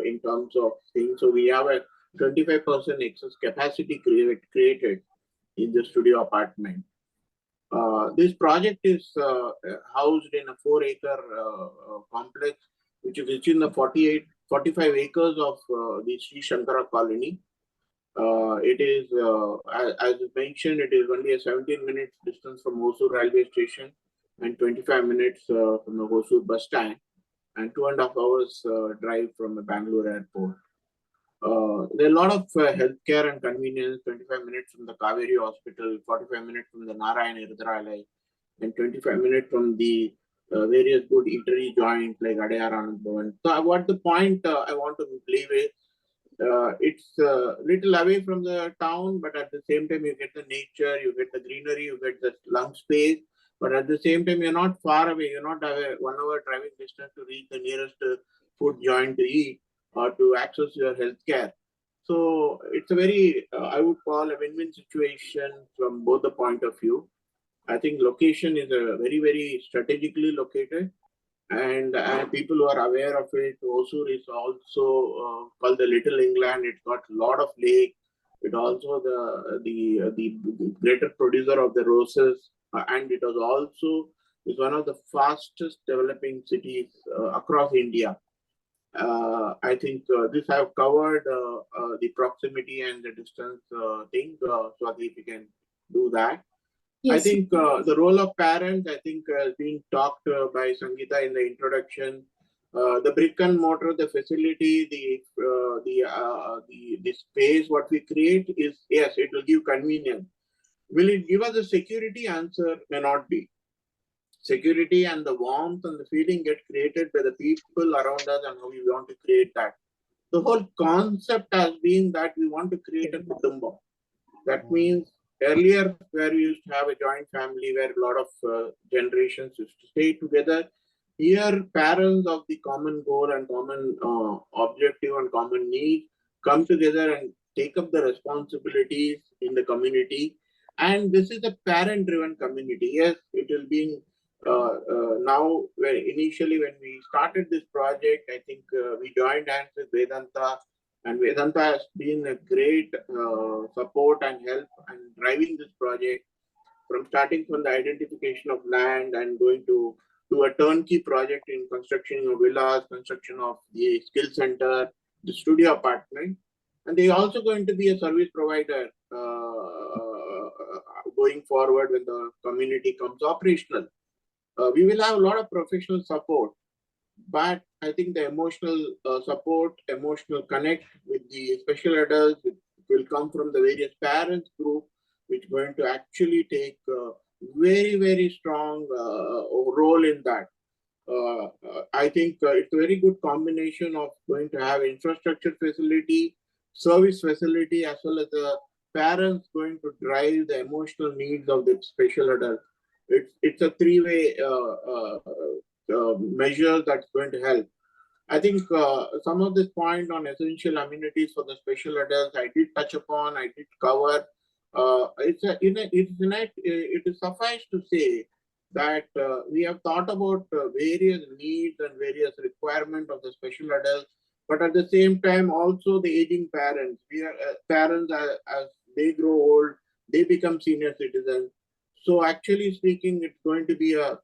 in terms of things. So we have a 25% excess capacity created in the studio apartment. This project is housed in a 4-acre complex, which is within the 45 acres of the Sri Shankara colony. It is, as mentioned, it is only a 17 minutes distance from Hosur railway station and 25 minutes from the Hosur bus stand, and 2.5 hours drive from the Bengaluru airport. There are a lot of healthcare and convenience, 25 minutes from the Kaveri hospital, 45 minutes from the Narayana Rudralaya, and 25 minutes from the various good eatery joints like Adayar Anand Bhavan. So what the point I want to leave is, it's a little away from the town, but at the same time you get the nature, you get the greenery, you get the lung space, but at the same time you're not far away, you're not away 1 hour driving distance to reach the nearest food joint to eat or to access your healthcare. So it's a very, I would call a win-win situation from both the point of view. I think location is a very, very strategically located, and people who are aware of it. Hosur is also called the Little England. It's got a lot of lake. It also the greater producer of the roses, and it was also is one of the fastest developing cities across India. I think this I have covered the proximity and the distance thing. So if you can do that. Yes. I think the role of parents, I think, has been talked by Sangeeta in the introduction. The brick and mortar, the facility, the space, what we create is, yes, it will give convenience. Will it give us a security? Answer may not be. Security and the warmth and the feeling get created by the people around us, and how we want to create that. The whole concept has been that we want to create a kutumba. That means earlier, where we used to have a joint family where a lot of generations used to stay together, here parents of the common goal and common objective and common need come together and take up the responsibilities in the community. And this is a parent-driven community. Yes, it will be now, initially when we started this project, I think we joined hands with Vedaanta. And Vedaanta has been a great support and help and driving this project from starting from the identification of land and going to do a turnkey project in construction of villas, construction of the skill center, the studio apartment. And they are also going to be a service provider going forward when the community comes operational. We will have a lot of professional support. But I think the emotional support, emotional connect with the special adults will come from the various parents group, which is going to actually take a very, very strong role in that. I think it's a very good combination of going to have infrastructure facility, service facility, as well as the parents going to drive the emotional needs of the special adult. It's a three-way measure that's going to help. I think some of this point on essential amenities for the special adults, I did touch upon, I did cover. It is suffice to say that we have thought about various needs and various requirements of the special adults, but at the same time also the aging parents. We are parents as they grow old, they become senior citizens. So actually speaking, it's going to be a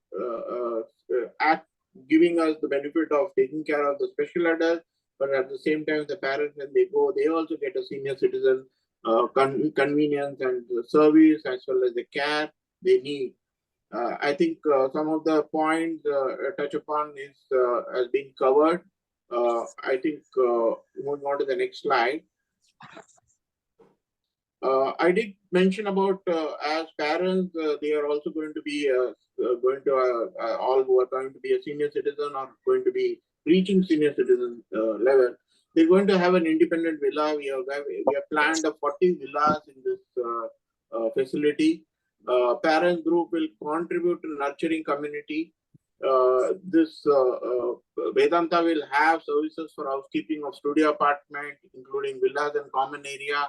act giving us the benefit of taking care of the special adults, but at the same time, the parents, when they go, they also get a senior citizen convenience and service as well as the care. they need. I think some of the points touch upon is has been covered. I think moving on to the next slide. I did mention about as parents, they are also going to be all who are going to be a senior citizen or going to be reaching senior citizen level. They're going to have an independent villa. We have planned 40 villas in this facility. Parent group will contribute to nurturing community. This Vedanta will have services for housekeeping of studio apartment, including villas and common area.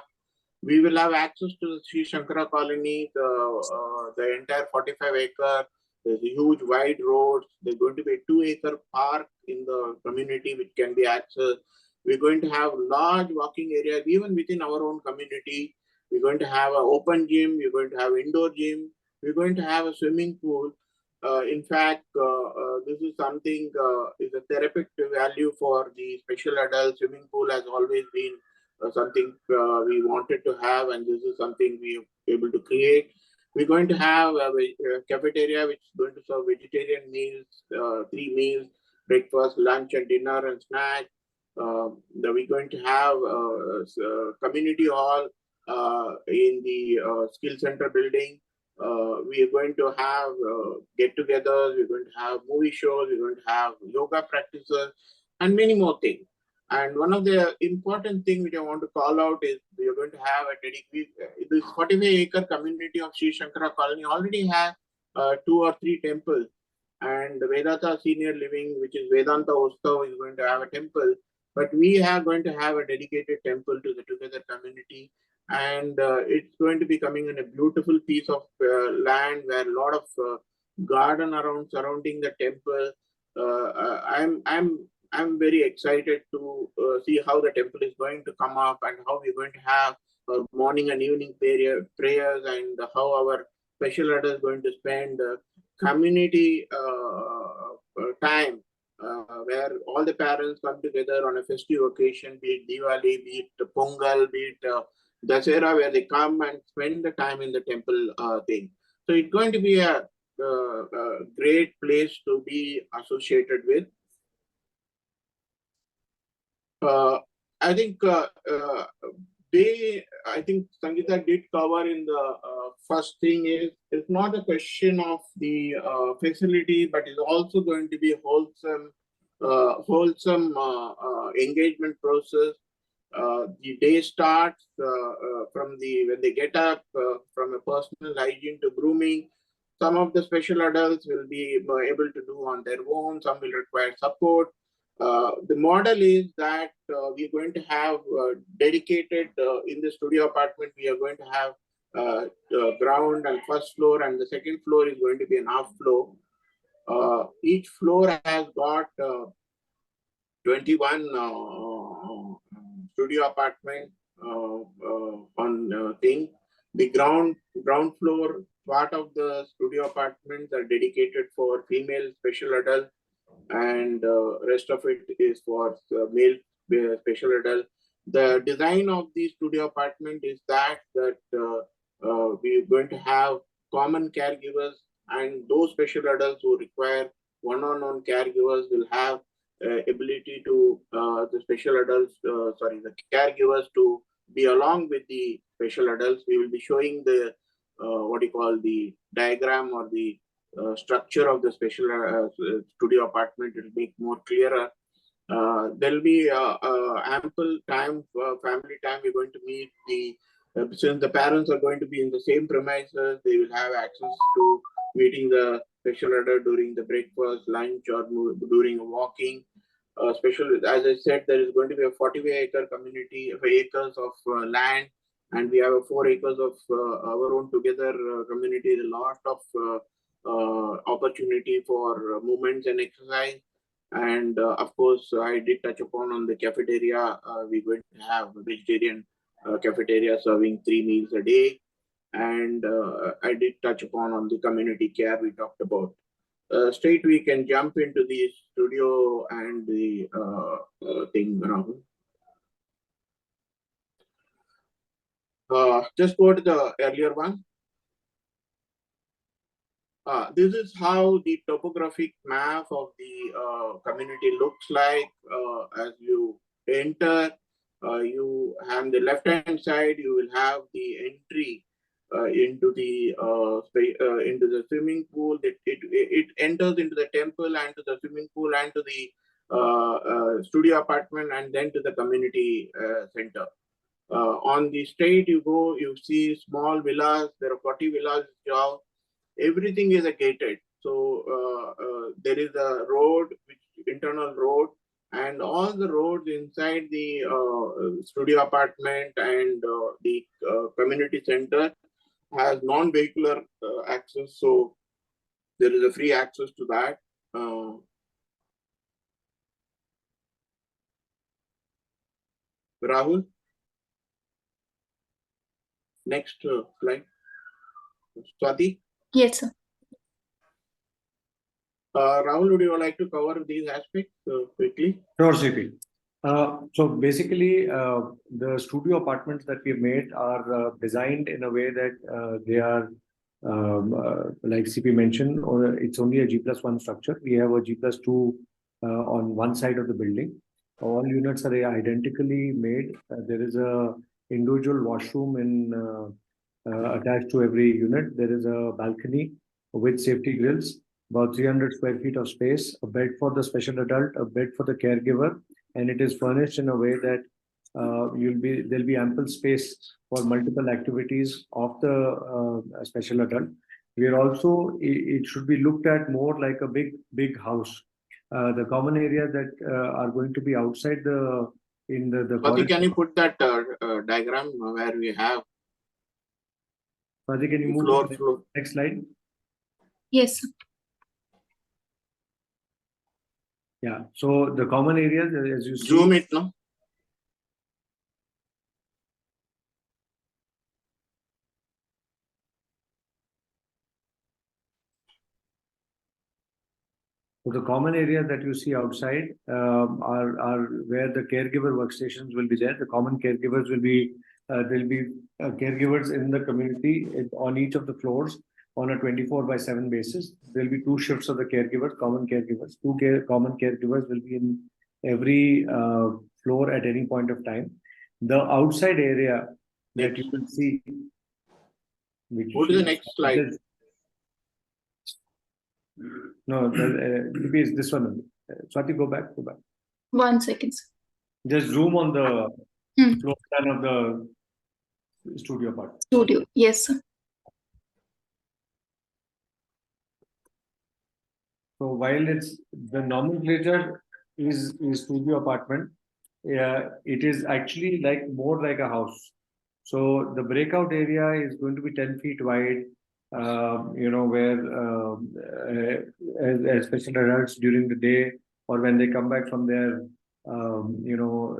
We will have access to the Sri Shankara colony, the entire 45 acre. There's a huge wide roads. There's going to be a 2-acre park in the community which can be accessed. We're going to have large walking areas even within our own community. We're going to have an open gym. We're going to have indoor gym. We're going to have a swimming pool. In fact, this is something is a therapeutic value for the special adult. Swimming pool has always been something we wanted to have, and this is something we are able to create. We're going to have a cafeteria which is going to serve vegetarian meals, 3 meals, breakfast, lunch, and dinner and snack. We're going to have a community hall in the skill center building. We are going to have get-togethers. We're going to have movie shows. We're going to have yoga practices and many more things. And one of the important things which I want to call out is we are going to have a this 45-acre community of Sri Shankara colony already has 2 or 3 temples. And the Vedanta Senior Living, which is Vedanta Hosur, is going to have a temple. But we are going to have a dedicated temple to the Together community. And it's going to be coming in a beautiful piece of land where a lot of garden surrounding the temple. I'm very excited to see how the temple is going to come up and how we're going to have our morning and evening prayers and how our special adults is going to spend community time where all the parents come together on a festive occasion, be it Diwali, be it Pongal, be it Dasera, where they come and spend the time in the temple thing. So it's going to be a great place to be associated with. I think I think Sangeeta did cover in the first thing is it's not a question of the facility, but it's also going to be wholesome engagement process. The day starts from when they get up, from a personal hygiene to grooming. Some of the special adults will be able to do on their own. Some will require support. The model is that we're going to have dedicated in the studio apartment. We are going to have ground and first floor, and the second floor is going to be an half floor. Each floor has got 21 studio apartment on thing. The ground floor part of the studio apartments are dedicated for female special adult, and rest of it is for male special adult. The design of the studio apartment is that we're going to have common caregivers, and those special adults who require one-on-one caregivers will have ability to the special adults, the caregivers to be along with the special adults. We will be showing the what you call the diagram or the structure of the special studio apartment. It will make more clearer. There will be ample time, family time. We're going to meet since the parents are going to be in the same premises, they will have access to meeting the special adult during the breakfast, lunch, or during walking. As I said, there is going to be a 40-acre community, acres of land, and we have 4 acres of our own Together community. A lot of opportunity for movements and exercise. And of course, I did touch upon on the cafeteria. We're going to have a vegetarian cafeteria serving 3 meals a day. And I did touch upon on the community care we talked about. Straight we can jump into the studio and the thing around. Just go to the earlier one. This is how the topographic map of the community looks like. As you enter, you have the left-hand side, you will have the entry into the swimming pool. It enters into the temple and to the swimming pool and to the studio apartment and then to the community center. On the straight you go, you see small villas. There are 40 villas. Everything is gated. So there is a road, internal road, and all the roads inside the studio apartment and the community center has non-vehicular access. So there is a free access to that. Rahul, next slide. Swati. Yes, sir. Rahul, would you like to cover these aspects quickly? Sure, CP. So basically, the studio apartments that we've made are designed in a way that they are, like CP mentioned, or it's only a G+1 structure. We have a G+2 on one side of the building. All units are identically made. There is a individual washroom attached to every unit. There is a balcony with safety grills, about 300 square feet of space, a bed for the special adult, a bed for the caregiver, and it is furnished in a way that there'll be ample space for multiple activities of the special adult. We are also, it should be looked at more like a big house. The common areas that are going to be outside the Swati, can you put that diagram where we have? Swati, can you move floor, to the floor. next slide? Yes, sir. Yeah. So the common areas, as you see. Zoom it, no? So the common areas that you see outside are where the caregiver workstations will be there. The common caregivers will be there'll be caregivers in the community on each of the floors on a 24/7 basis. There'll be 2 shifts of the caregivers, common caregivers. Common caregivers will be in every floor at any point of time. The outside area that you will see. Go to the next slide. No, maybe it's this one. Swati, go back. 1 second, sir. Just zoom on the floor plan of the studio part. Studio. Yes, sir. So while it's the nomenclature is studio apartment, it is actually more like a house. So the breakout area is going to be 10 feet wide. Where as special adults during the day or when they come back from their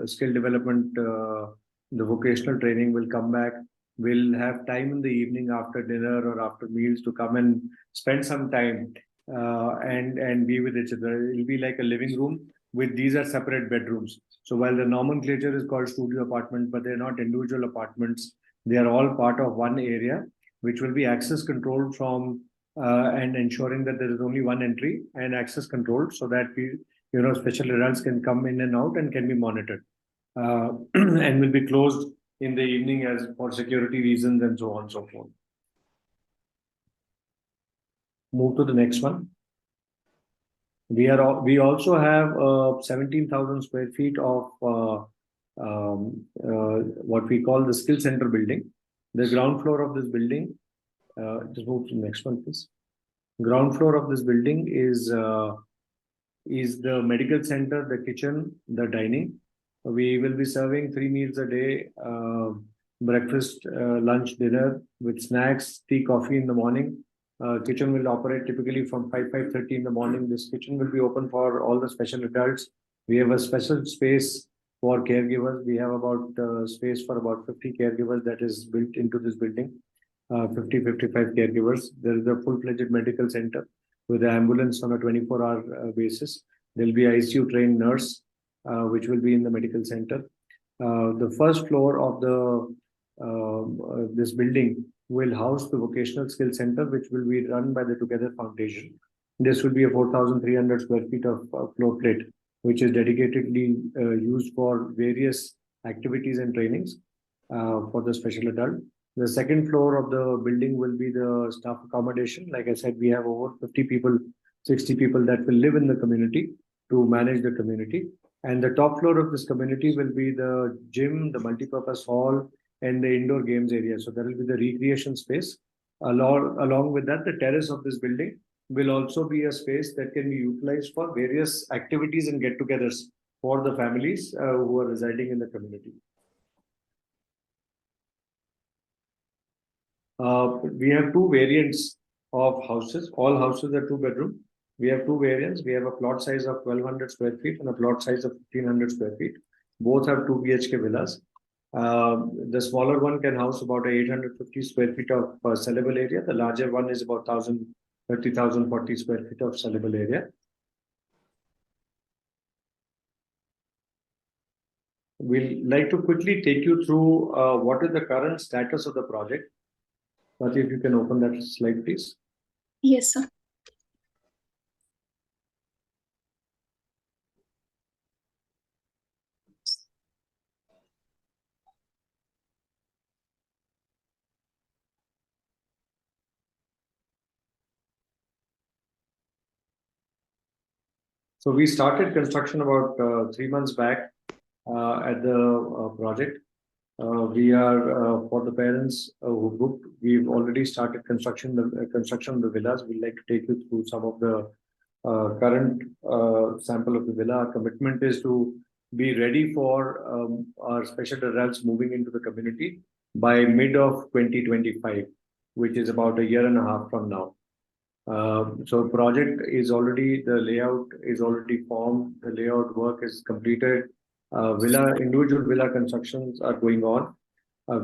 skill development, the vocational training will come back. We'll have time in the evening after dinner or after meals to come and spend some time and be with each other. It'll be like a living room with these are separate bedrooms. So while the nomenclature is called studio apartment, but they're not individual apartments, they are all part of one area, which will be access controlled from and ensuring that there is only one entry and access controlled so that special adults can come in and out and can be monitored and will be closed in the evening as for security reasons and so on and so forth. Move to the next one. We also have 17,000 square feet of what we call the skill center building. The ground floor of this building, just move to the next one, please. Ground floor of this building is the medical center, the kitchen, the dining. We will be serving 3 meals a day, breakfast, lunch, dinner with snacks, tea, coffee in the morning. Kitchen will operate typically from 5:30 in the morning. This kitchen will be open for all the special adults. We have a special space for caregivers. We have about space for about 50 caregivers that is built into this building. 55 caregivers. There is a full-fledged medical center with an ambulance on a 24-hour basis. There'll be ICU trained nurse, which will be in the medical center. The first floor of this building will house the vocational skill center, which will be run by the Together Foundation. This will be a 4,300 square feet of floor plate, which is dedicatedly used for various activities and trainings for the special adult. The second floor of the building will be the staff accommodation. Like I said, we have over 50 people, 60 people that will live in the community to manage the community. And the top floor of this community will be the gym, the multipurpose hall, and the indoor games area. So there will be the recreation space. Along with that, the terrace of this building will also be a space that can be utilized for various activities and get-togethers for the families who are residing in the community. We have two variants of houses. All houses are 2-bedroom. We have two variants. We have a plot size of 1,200 square feet and a plot size of 1,500 square feet. Both have 2 BHK villas. The smaller one can house about 850 square feet of sellable area. The larger one is about 30,040 square feet of sellable area. We'll like to quickly take you through what is the current status of the project. But if you can open that slide, please. Yes, sir. So we started construction about 3 months back at the project. We are for the parents who booked. We've already started construction of the villas. We'd like to take you through some of the current sample of the villa. Our commitment is to be ready for our special adults moving into the community by mid of 2025, which is about a year and a half from now. So project is already, the layout is already formed, the layout work is completed. Individual villa constructions are going on.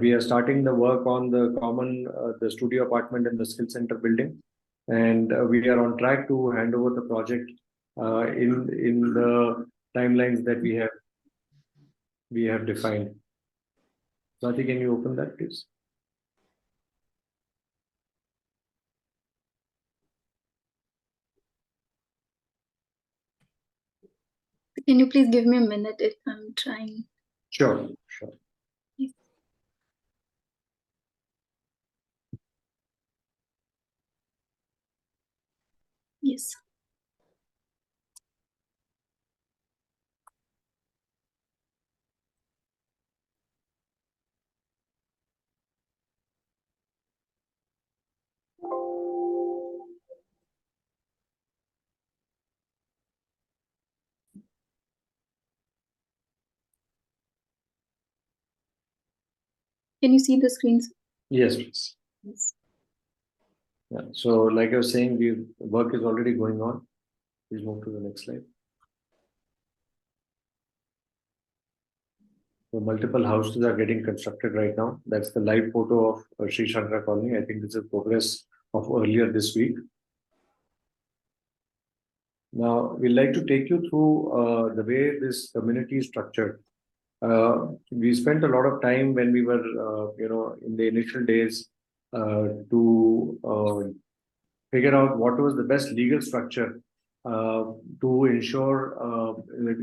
We are starting the work on the common, the studio apartment and the skill center building. And we are on track to hand over the project in the timelines that we have defined. Swati, can you open that, please? Can you please give me a minute if I'm trying? Sure. Yes. Yes. Can you see the screens? Yes, please. Yes. Yeah. So, like I was saying, the work is already going on. Please move to the next slide. So multiple houses are getting constructed right now. That's the live photo of Sri Shankara Colony. I think this is progress of earlier this week. Now, we'd like to take you through the way this community is structured. We spent a lot of time when we were, in the initial days to figure out what was the best legal structure to ensure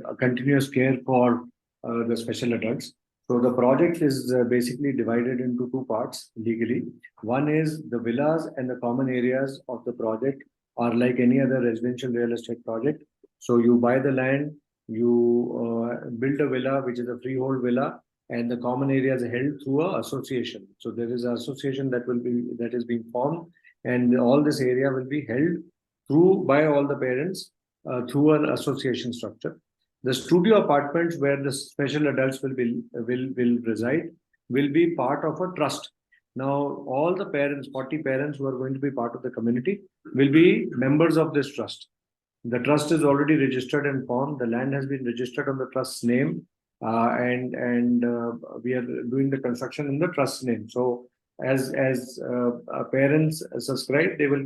a continuous care for the special adults. So the project is basically divided into two parts legally. One is the villas and the common areas of the project are like any other residential real estate project. So you buy the land, you build a villa, which is a freehold villa, and the common areas are held through an association. So there is an association that is being formed, and all this area will be held through by all the parents through an association structure. The studio apartments where the special adults will reside will be part of a trust. Now, all the parents, 40 parents who are going to be part of the community, will be members of this trust. The trust is already registered and formed. The land has been registered on the trust's name, and we are doing the construction in the trust's name. So, as parents subscribe, they will,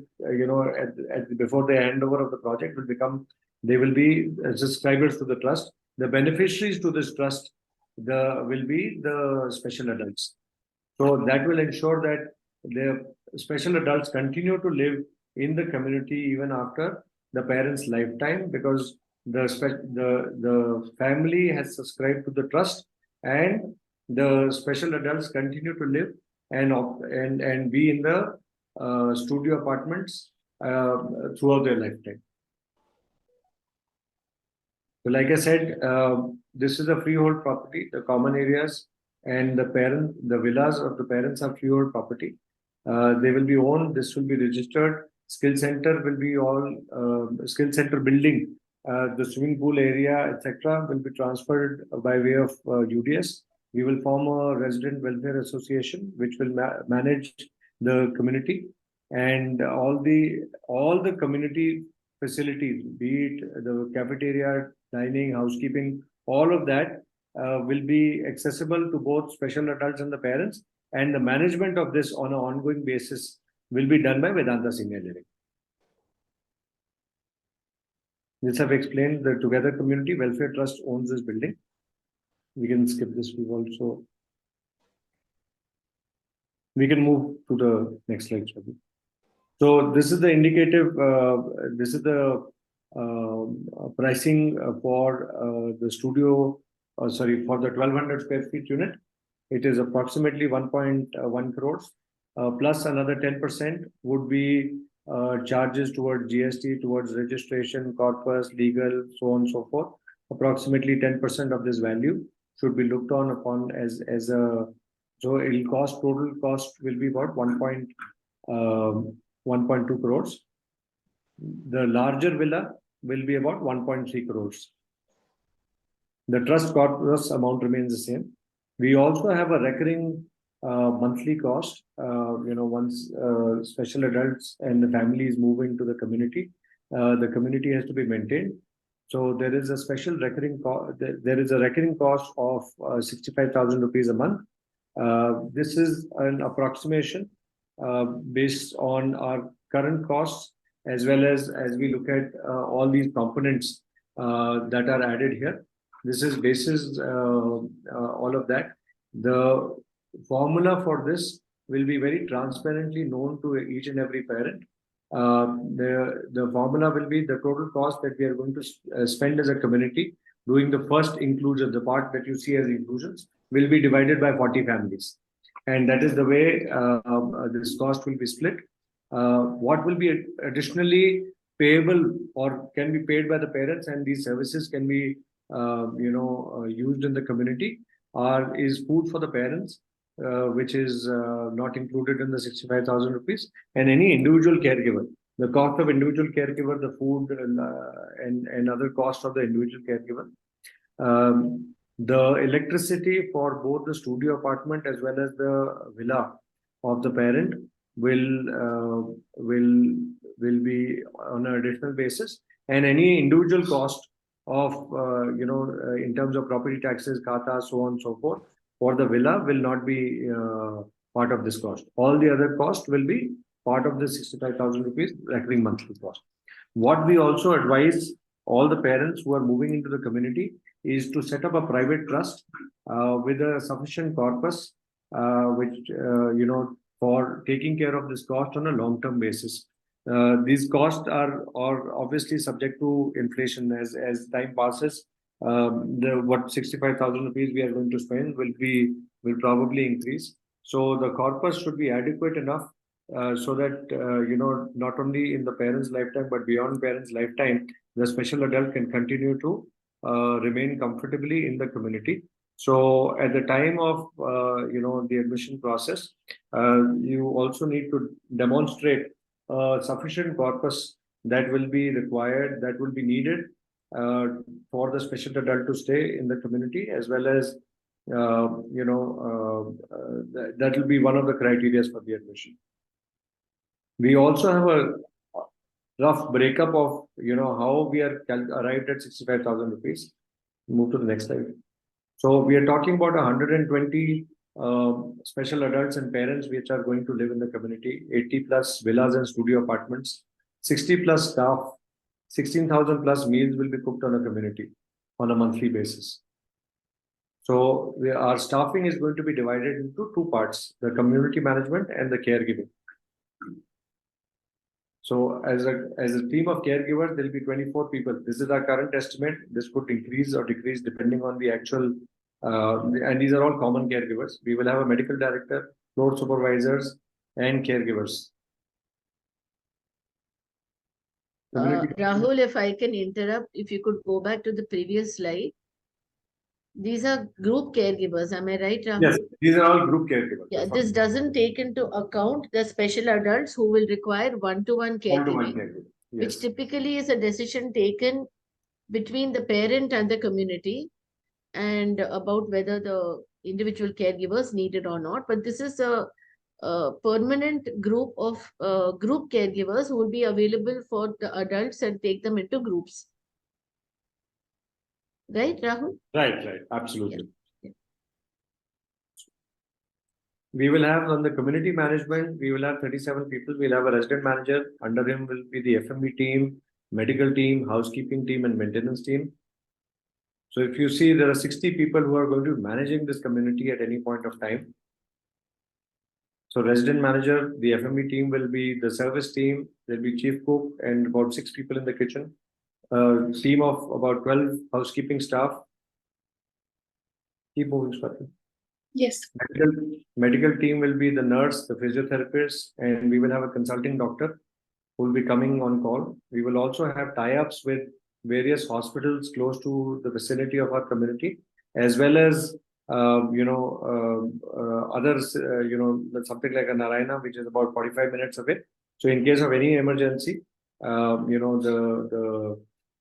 before the handover of the project will become, they will be subscribers to the trust. The beneficiaries to this trust will be the special adults. So that will ensure that the special adults continue to live in the community even after the parents' lifetime, because the family has subscribed to the trust, and the special adults continue to live and be in the studio apartments throughout their lifetime. So like I said, this is a freehold property. The common areas and the villas of the parents are freehold property. They will be owned. This will be registered. Skill center will be all skill center building. The swimming pool area, etc., will be transferred by way of UDS. We will form a resident welfare association which will manage the community, and all the community facilities, be it the cafeteria, dining, housekeeping, all of that will be accessible to both special adults and the parents. And the management of this on an ongoing basis will be done by Vedaanta Senior Living. This I've explained. The Together Community Welfare Trust owns this building. We can skip this. We can move to the next slide. So this is the indicative. This is the pricing for the studio. For the 1200 square feet unit. It is approximately 1.1 crores. Plus another 10% would be charges towards GST, towards registration, corpus, legal, so on and so forth. Approximately 10% of this value should be looked upon as a. So it'll cost, total cost will be about 1.2 crores. The larger villa will be about 1.3 crores. The trust corpus amount remains the same. We also have a recurring monthly cost. Once special adults and the families move into the community has to be maintained. So there is a special recurring cost. There is a recurring cost of 65,000 rupees a month. This is an approximation based on our current costs, as well as we look at all these components that are added here. This is basis all of that. The formula for this will be very transparently known to each and every parent. The formula will be the total cost that we are going to spend as a community doing the first inclusion. The part that you see as inclusions will be divided by 40 families, and that is the way this cost will be split. What will be additionally payable or can be paid by the parents, and these services can be used in the community, is food for the parents, which is not included in the 65,000 rupees, and any individual caregiver. The cost of individual caregiver, the food and other costs of the individual caregiver. The electricity for both the studio apartment as well as the villa of the parent will be on an additional basis, and any individual cost of in terms of property taxes, kata, so on and so forth, for the villa will not be part of this cost. All the other cost will be part of the 65,000 rupees recurring monthly cost. What we also advise all the parents who are moving into the community is to set up a private trust with a sufficient corpus, which for taking care of this cost on a long-term basis. These costs are obviously subject to inflation. As time passes, what 65,000 rupees we are going to spend will probably increase. So the corpus should be adequate enough so that not only in the parents' lifetime but beyond parents' lifetime, the special adult can continue to remain comfortably in the community. So at the time of the admission process, you also need to demonstrate sufficient corpus that will be required, that will be needed for the special adult to stay in the community, as well as that will be one of the criteria for the admission. We also have a rough breakup of how we are arrived at 65,000 rupees. Move to the next slide. So we are talking about 120 special adults and parents which are going to live in the community, 80 plus villas and studio apartments, 60 plus staff, 16,000 plus meals will be cooked on a community on a monthly basis. So our staffing is going to be divided into two parts: the community management and the caregiving. So as a team of caregivers, there will be 24 people. This is our current estimate. This could increase or decrease depending on the actual, and these are all common caregivers. We will have a medical director, floor supervisors, and caregivers. Rahul, if I can interrupt, if you could go back to the previous slide. These are group caregivers, am I right, Rahul? Yes, these are all group caregivers. Yeah, this doesn't take into account the special adults who will require one-to-one caregiving, caregiving. which Yes. typically is a decision taken between the parent and the community and about whether the individual caregivers need it or not. But this is a permanent group of group caregivers who will be available for the adults and take them into groups. Right, Rahul? Right, absolutely. Yeah. We will have on the community management, we will have 37 people. We'll have a resident manager. Under him will be the FME team, medical team, housekeeping team, and maintenance team. So if you see, there are 60 people who are going to be managing this community at any point of time. So resident manager, the FME team will be the service team. There'll be chief cook and about 6 people in the kitchen. Team of about 12 housekeeping staff. Keep moving, Swati. Yes. Medical team will be the nurse, the physiotherapist, and we will have a consulting doctor who will be coming on call. We will also have tie-ups with various hospitals close to the vicinity of our community, as well as others, something like a Narayana, which is about 45 minutes away. So in case of any emergency,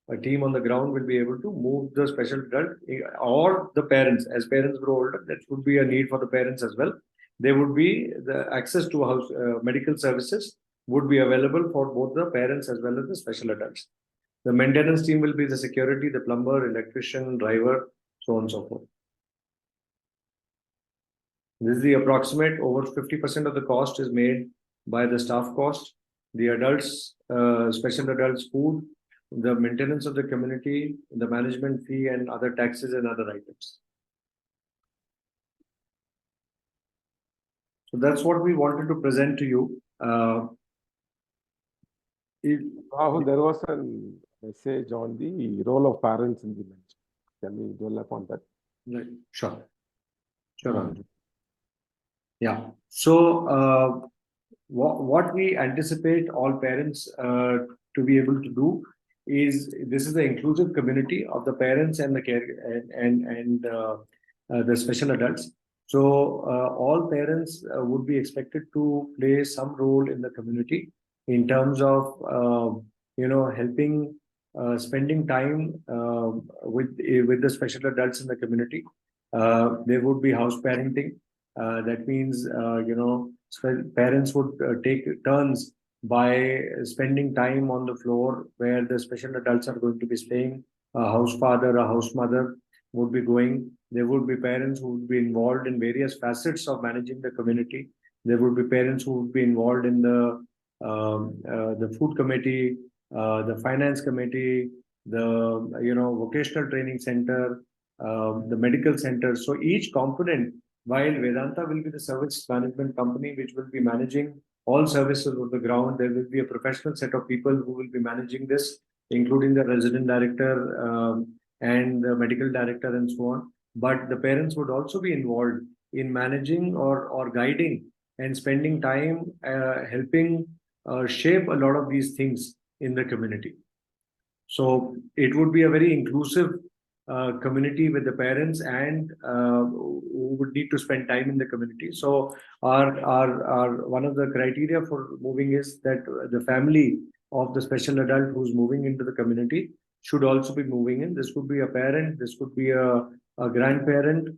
a team on the ground will be able to move the special adult or the parents. As parents grow older, that would be a need for the parents as well. There would be the access to house medical services would be available for both the parents as well as the special adults. The maintenance team will be the security, the plumber, electrician, driver, so on and so forth. This is the approximate. Over 50% of the cost is made by the staff cost, the adults, special adults food, the maintenance of the community, the management fee, and other taxes and other items. So that's what we wanted to present to you. Rahul, there was a message on the role of parents in the management. Can we dwell upon that? Right. Sure. Yeah. So what we anticipate all parents to be able to do is, this is the inclusive community of the parents and the care and the special adults. So all parents would be expected to play some role in the community in terms of helping, spending time with the special adults in the community. There would be house parenting. That means parents would take turns by spending time on the floor where the special adults are going to be staying. A house father, a house mother would be going. There would be parents who would be involved in various facets of managing the community. There would be parents who would be involved in the food committee, the finance committee, the vocational training center, the medical center. So each component, while Vedaanta will be the service management company which will be managing all services on the ground, there will be a professional set of people who will be managing this, including the resident director and the medical director and so on. But the parents would also be involved in managing or guiding and spending time helping shape a lot of these things in the community. So it would be a very inclusive community with the parents and who would need to spend time in the community. So our one of the criteria for moving is that the family of the special adult who's moving into the community should also be moving in. This could be a parent, this could be a grandparent,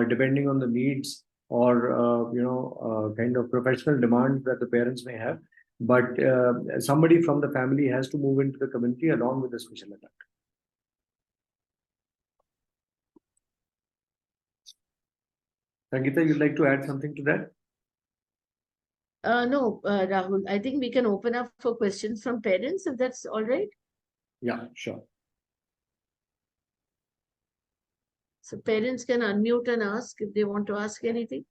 depending on the needs or kind of professional demands that the parents may have. But somebody from the family has to move into the community along with the special adult. Sangeeta, you'd like to add something to that? No, Rahul, I think we can open up for questions from parents, if that's all right. Yeah, sure. So parents can unmute and ask if they want to ask anything.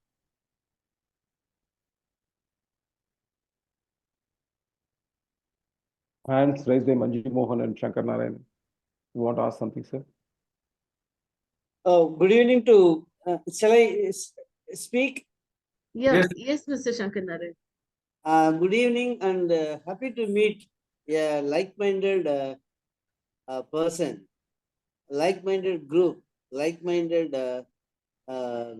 Hands raised by Manju Mohan and Shankar Narayan. You want to ask something, sir? Good evening to, shall I speak? Yeah, yes, Mr. Shankar Narayan. Good evening and happy to meet a like-minded person, like-minded group, like-minded,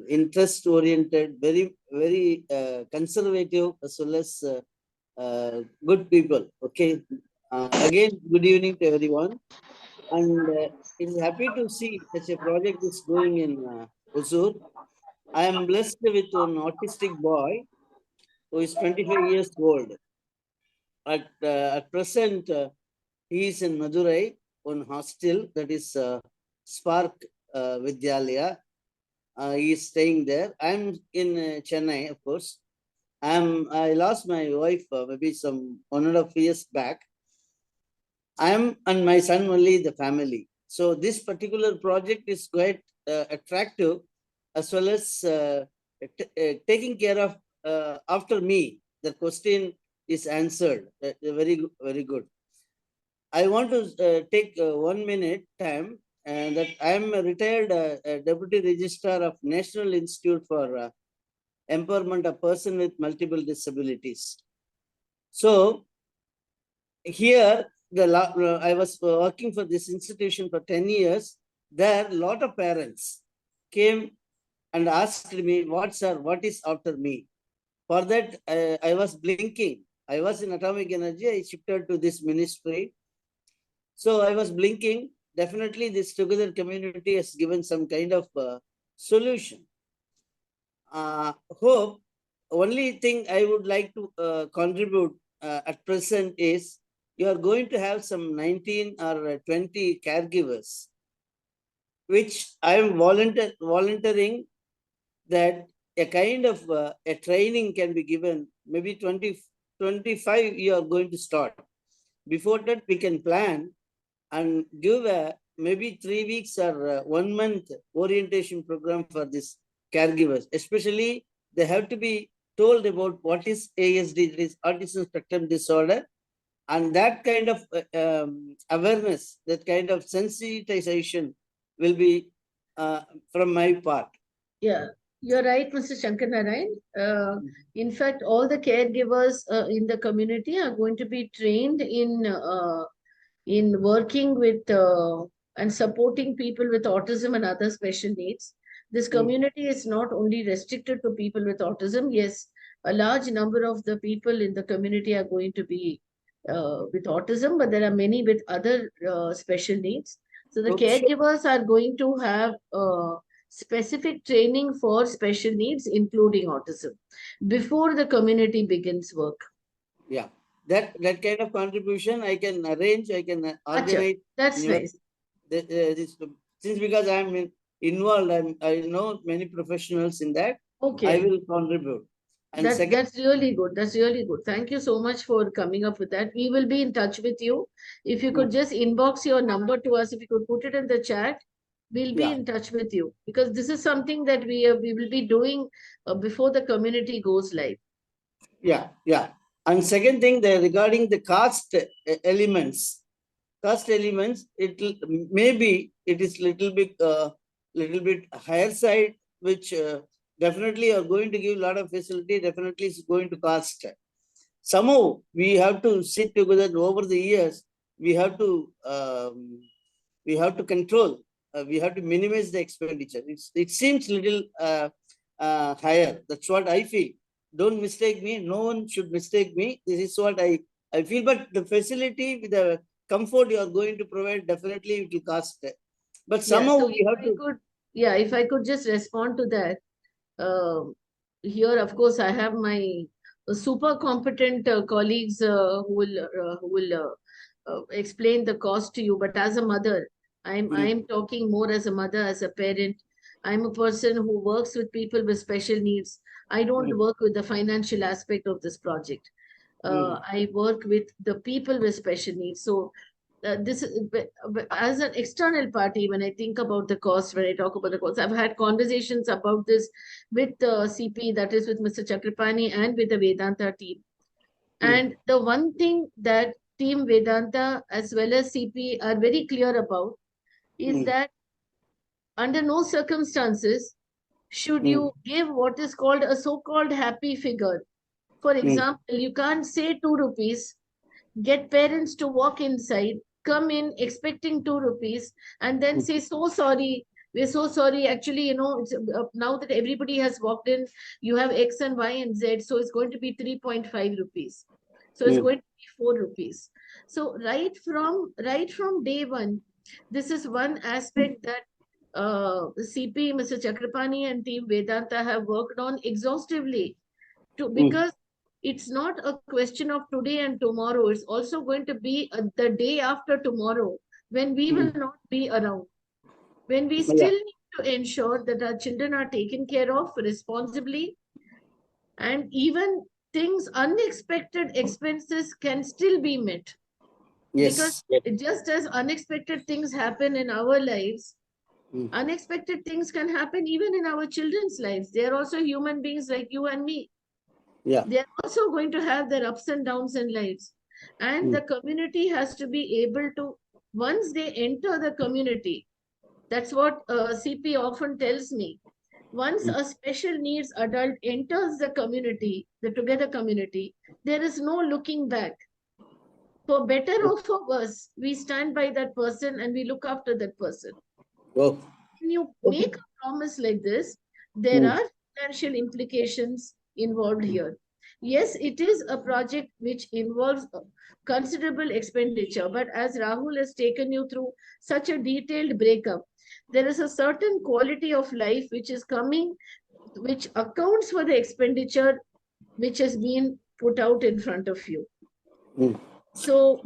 interest-oriented, very conservative as well as good people. Okay. Again, good evening to everyone. And it's happy to see such a project is going in Hosur. I am blessed with an autistic boy who is 25 years old. At present, he is in Madurai, one hostel that is Spark Vidyalaya. He is staying there. I'm in Chennai, of course. I lost my wife maybe some 1.5 years back. I am and my son only the family. So this particular project is quite attractive, as well as taking care of after me. The question is answered. Very good. I want to take 1 minute time, and that I am a retired deputy registrar of National Institute for Empowerment of Person with Multiple Disabilities. So here, I was working for this institution for 10 years. There, a lot of parents came and asked me, what is after me? For that, I was blinking. I was in atomic energy. I shifted to this ministry. So I was blinking. Definitely, this Together community has given some kind of solution. Hope, only thing I would like to contribute at present is you are going to have some 19 or 20 caregivers, which I am volunteering that a kind of a training can be given. Maybe 25 you are going to start. Before that, we can plan and give maybe 3 weeks or 1 month orientation program for this caregivers. Especially, they have to be told about what is ASD, that is autism spectrum disorder, and that kind of awareness, that kind of sensitization will be from my part. Yeah, you're right, Mr. Shankar Narayan. In fact, all the caregivers in the community are going to be trained in working with and supporting people with autism and other special needs. This community is not only restricted to people with autism. Yes, a large number of the people in the community are going to be with autism, but there are many with other special needs. So the caregivers are going to have specific training for special needs, including autism, before the community begins work. Yeah, that kind of contribution I can arrange, I can organize. That's nice. Since because I am involved, I know many professionals in that. Okay. I will contribute. And that's really good. That's really good. Thank you so much for coming up with that. We will be in touch with you. If you could just inbox your number to us, if you could put it in the chat, we'll be in touch with you, because this is something that we will be doing before the community goes live. Yeah. And second thing, regarding the cost elements, maybe it is little bit higher side, which definitely are going to give a lot of facility. Definitely is going to cost. Somehow we have to sit together over the years. We have to control. We have to minimize the expenditure. It seems little higher. That's what I feel. Don't mistake me. No one should mistake me. This is what I feel. But the facility, with the comfort you are going to provide, definitely it will cost. But somehow we have to. If I could just respond to that. Here, of course, I have my super competent colleagues who will explain the cost to you. But as a mother, I'm talking more as a mother, as a parent. I'm a person who works with people with special needs. I don't work with the financial aspect of this project. I work with the people with special needs. So this is as an external party. When I think about the cost, when I talk about the cost, I've had conversations about this with CP, that is with Mr. Chakrapani, and with the Vedanta team. And the one thing that team Vedanta as well as CP are very clear about is that under no circumstances should you give what is called a so-called happy figure. For example, you can't say 2 rupees, get parents to walk inside, come in expecting 2 rupees, and then say, so sorry, we're so sorry. Actually, you know, it's, now that everybody has walked in, you have X and Y and Z, so it's going to be 3.5 rupees. So it's going to be 4 rupees. So right from day one, this is one aspect that CP, Mr. Chakrapani and team Vedanta have worked on exhaustively because it's not a question of today and tomorrow. It's also going to be the day after tomorrow when we will not be around. When we still need to ensure that our children are taken care of responsibly, and even things, unexpected expenses can still be met. Yes. Because just as unexpected things happen in our lives, unexpected things can happen even in our children's lives. They are also human beings like you and me. Yeah. They are also going to have their ups and downs in lives. And the community has to be able to, once they enter the community, that's what CP often tells me. Once a special needs adult enters the community, the Together community, there is no looking back. For better or for worse, we stand by that person and we look after that person. Oh. When you make a promise like this, there are financial implications involved here. Yes, it is a project which involves considerable expenditure, but as Rahul has taken you through such a detailed breakup, there is a certain quality of life which is coming, which accounts for the expenditure which has been put out in front of you. So,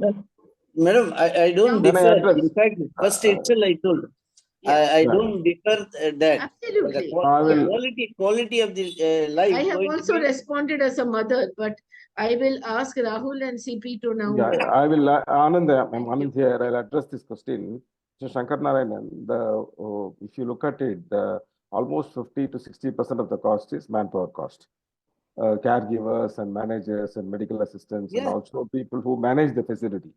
Madam, I don't Can I differ. address? In fact, first itself I told. I don't differ that. absolutely. The quality of the life. I have going to also be- responded as a mother, but I will ask Rahul and CP to now. Yeah, I will, Anand, I'm Anand here. I'll address this question. So Shankar Narayanan, if you look at it, almost 50 to 60% of the cost is manpower cost. Caregivers and managers and medical assistants and also people who manage the facility.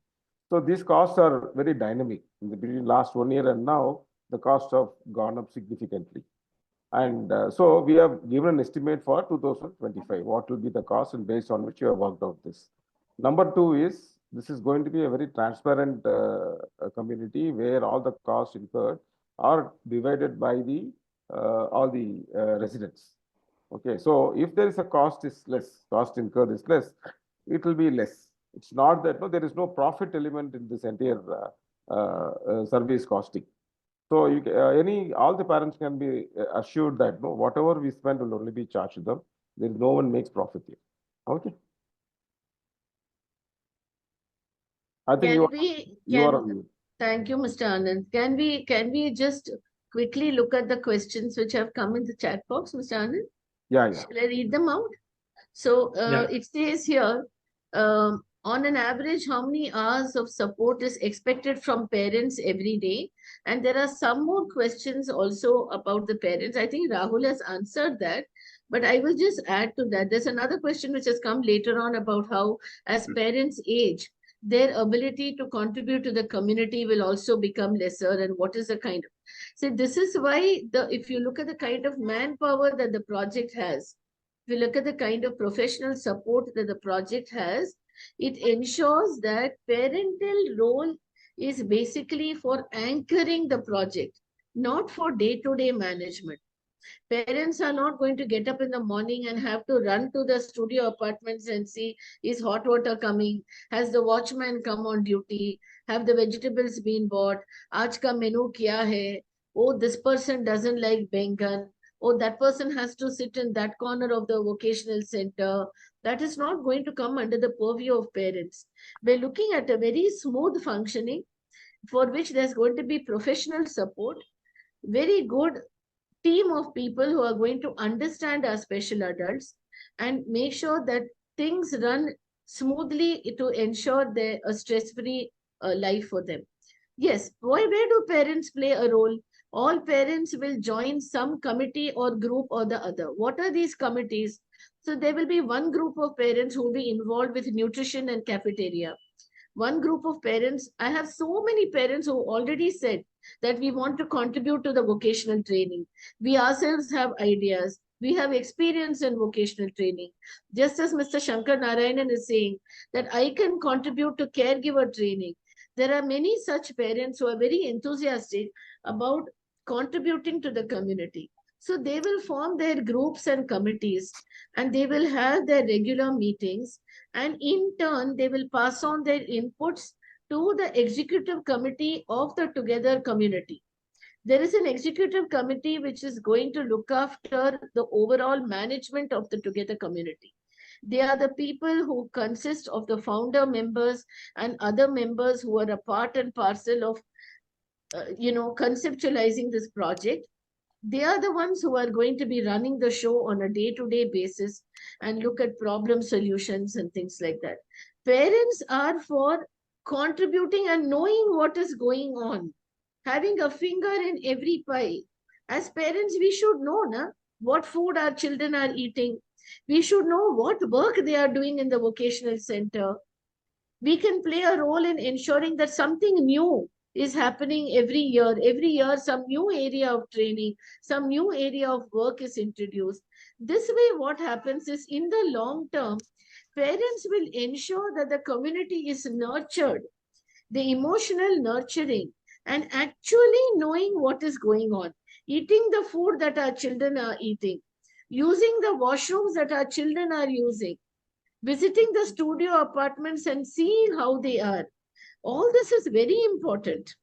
So these costs are very dynamic. In the between last 1 year and now, the costs have gone up significantly. And so we have given an estimate for 2025, what will be the cost, and based on which you have worked out this. Number two is, this is going to be a very transparent community where all the costs incurred are divided by the all the residents. Okay, so if there is a cost is less, cost incurred is less, it will be less. It's not that no, there is no profit element in this entire service costing. So you, all the parents can be assured that no, whatever we spend will only be charged to them. There is no one makes profit here. Okay. I think you are on mute. Thank you, Mr. Anand. Can we just quickly look at the questions which have come in the chat box, Mr. Anand? Yeah. Shall I read them out? So it says here, on an average, how many hours of support is expected from parents every day? And there are some more questions also about the parents. I think Rahul has answered that, but I will just add to that. There's another question which has come later on about how, as parents age, their ability to contribute to the community will also become lesser, and what is the kind of. So this is why if you look at the kind of manpower that the project has, if you look at the kind of professional support that the project has, it ensures that parental role is basically for anchoring the project, not for day-to-day management. Parents are not going to get up in the morning and have to run to the studio apartments and see, is hot water coming? Has the watchman come on duty? Have the vegetables been bought? Aaj ka menu kya hai? Oh, this person doesn't like Bengal. Oh, that person has to sit in that corner of the vocational center. That is not going to come under the purview of parents. We're looking at a very smooth functioning for which there's going to be professional support, very good team of people who are going to understand our special adults and make sure that things run smoothly to ensure a stress-free life for them. Yes, where do parents play a role? All parents will join some committee or group or the other. What are these committees? So there will be one group of parents who will be involved with nutrition and cafeteria. One group of parents, I have so many parents who already said that we want to contribute to the vocational training. We ourselves have ideas. We have experience in vocational training. Just as Mr. Shankar Narayanan is saying that I can contribute to caregiver training. There are many such parents who are very enthusiastic about contributing to the community. So they will form their groups and committees and they will have their regular meetings, and in turn they will pass on their inputs to the executive committee of the Together community. There is an executive committee which is going to look after the overall management of the Together community. They are the people who consist of the founder members and other members who are a part and parcel of conceptualizing this project. They are the ones who are going to be running the show on a day-to-day basis and look at problem solutions and things like that. Parents are for contributing and knowing what is going on, having a finger in every pie. As parents, we should know what food our children are eating. We should know what work they are doing in the vocational center. We can play a role in ensuring that something new is happening every year. Every year, some new area of training, some new area of work is introduced. This way, what happens is in the long term, parents will ensure that the community is nurtured, the emotional nurturing, and actually knowing what is going on, eating the food that our children are eating, using the washrooms that our children are using, visiting the studio apartments and seeing how they are. All this is very important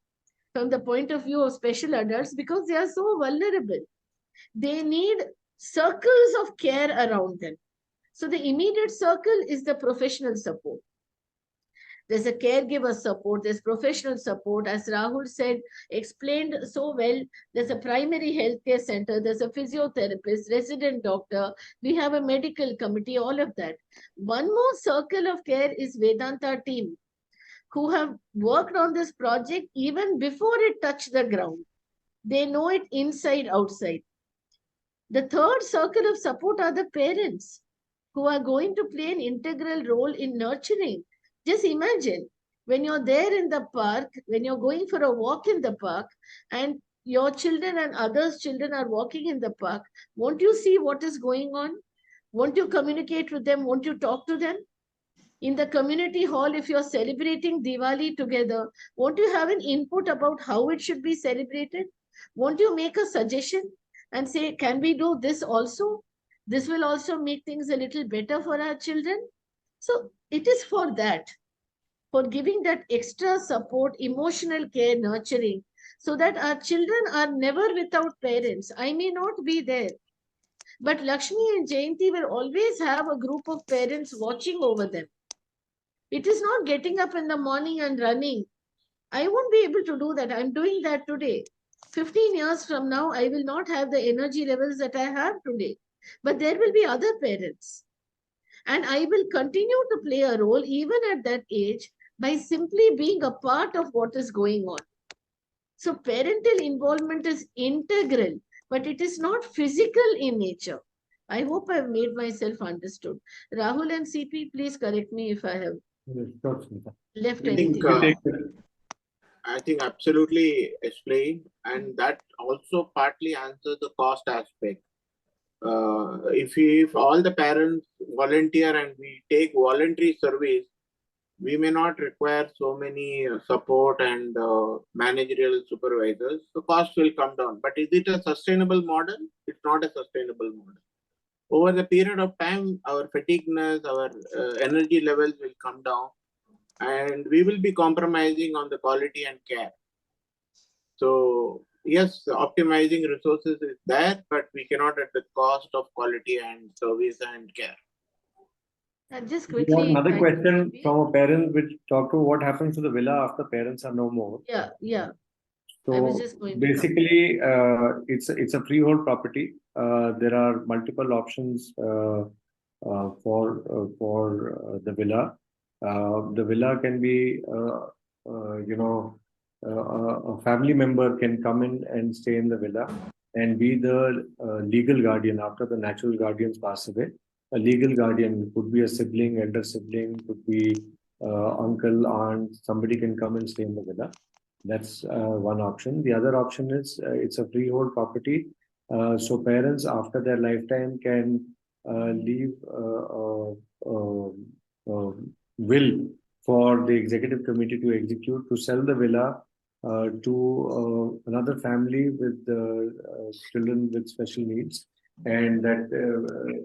from the point of view of special adults because they are so vulnerable. They need circles of care around them. So the immediate circle is the professional support. There's a caregiver support, there's professional support. As Rahul said, explained so well, there's a primary healthcare center, there's a physiotherapist, resident doctor, we have a medical committee, all of that. One more circle of care is Vedanta team, who have worked on this project even before it touched the ground. They know it inside, outside. The third circle of support are the parents who are going to play an integral role in nurturing. Just imagine when you're there in the park, when you're going for a walk in the park, and your children and others' children are walking in the park, won't you see what is going on? Won't you communicate with them? Won't you talk to them? In the community hall, if you're celebrating Diwali together, won't you have an input about how it should be celebrated? Won't you make a suggestion and say, can we do this also? This will also make things a little better for our children. So it is for that, for giving that extra support, emotional care, nurturing, so that our children are never without parents. I may not be there, but Lakshmi and Jayanti will always have a group of parents watching over them. It is not getting up in the morning and running. I won't be able to do that. I'm doing that today. 15 years from now, I will not have the energy levels that I have today. But there will be other parents. And I will continue to play a role even at that age by simply being a part of what is going on. So parental involvement is integral, but it is not physical in nature. I hope I've made myself understood. Rahul and CP, please correct me if I have left anything. I think absolutely explained, and that also partly answers the cost aspect. If all the parents volunteer and we take voluntary service, we may not require so many support and managerial supervisors. The cost will come down. But is it a sustainable model? It's not a sustainable model. Over the period of time, our fatigueness, our energy levels will come down, and we will be compromising on the quality and care. So yes, optimizing resources is there, but we cannot at the cost of quality and service and care. Just We quickly. have another question from a parent which talk to what happens to the villa after parents are no more. Yeah. So I was just going to basically, it's a freehold property. There are multiple options for the villa. The villa can be a family member can come in and stay in the villa and be the legal guardian after the natural guardians pass away. A legal guardian could be a sibling, elder sibling, could be uncle, aunt, somebody can come and stay in the villa. That's one option. The other option is it's a freehold property. So parents after their lifetime can leave will for the executive committee to execute to sell the villa to another family with children with special needs, and that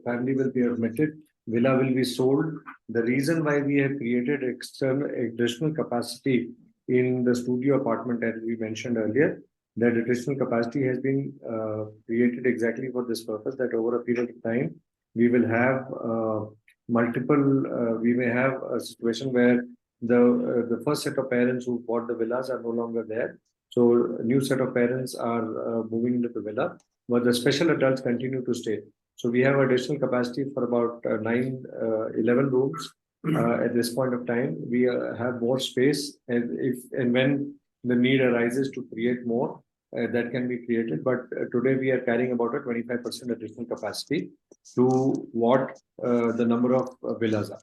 family will be admitted. Villa will be sold. The reason why we have created external additional capacity in the studio apartment, as we mentioned earlier, that additional capacity has been created exactly for this purpose, that over a period of time, we will have we may have a situation where the first set of parents who bought the villas are no longer there. So a new set of parents are moving into the villa, but the special adults continue to stay. So we have additional capacity for about 11 rooms at this point of time. We have more space, and if and when the need arises to create more, that can be created. But today we are carrying about a 25% additional capacity to what the number of villas are.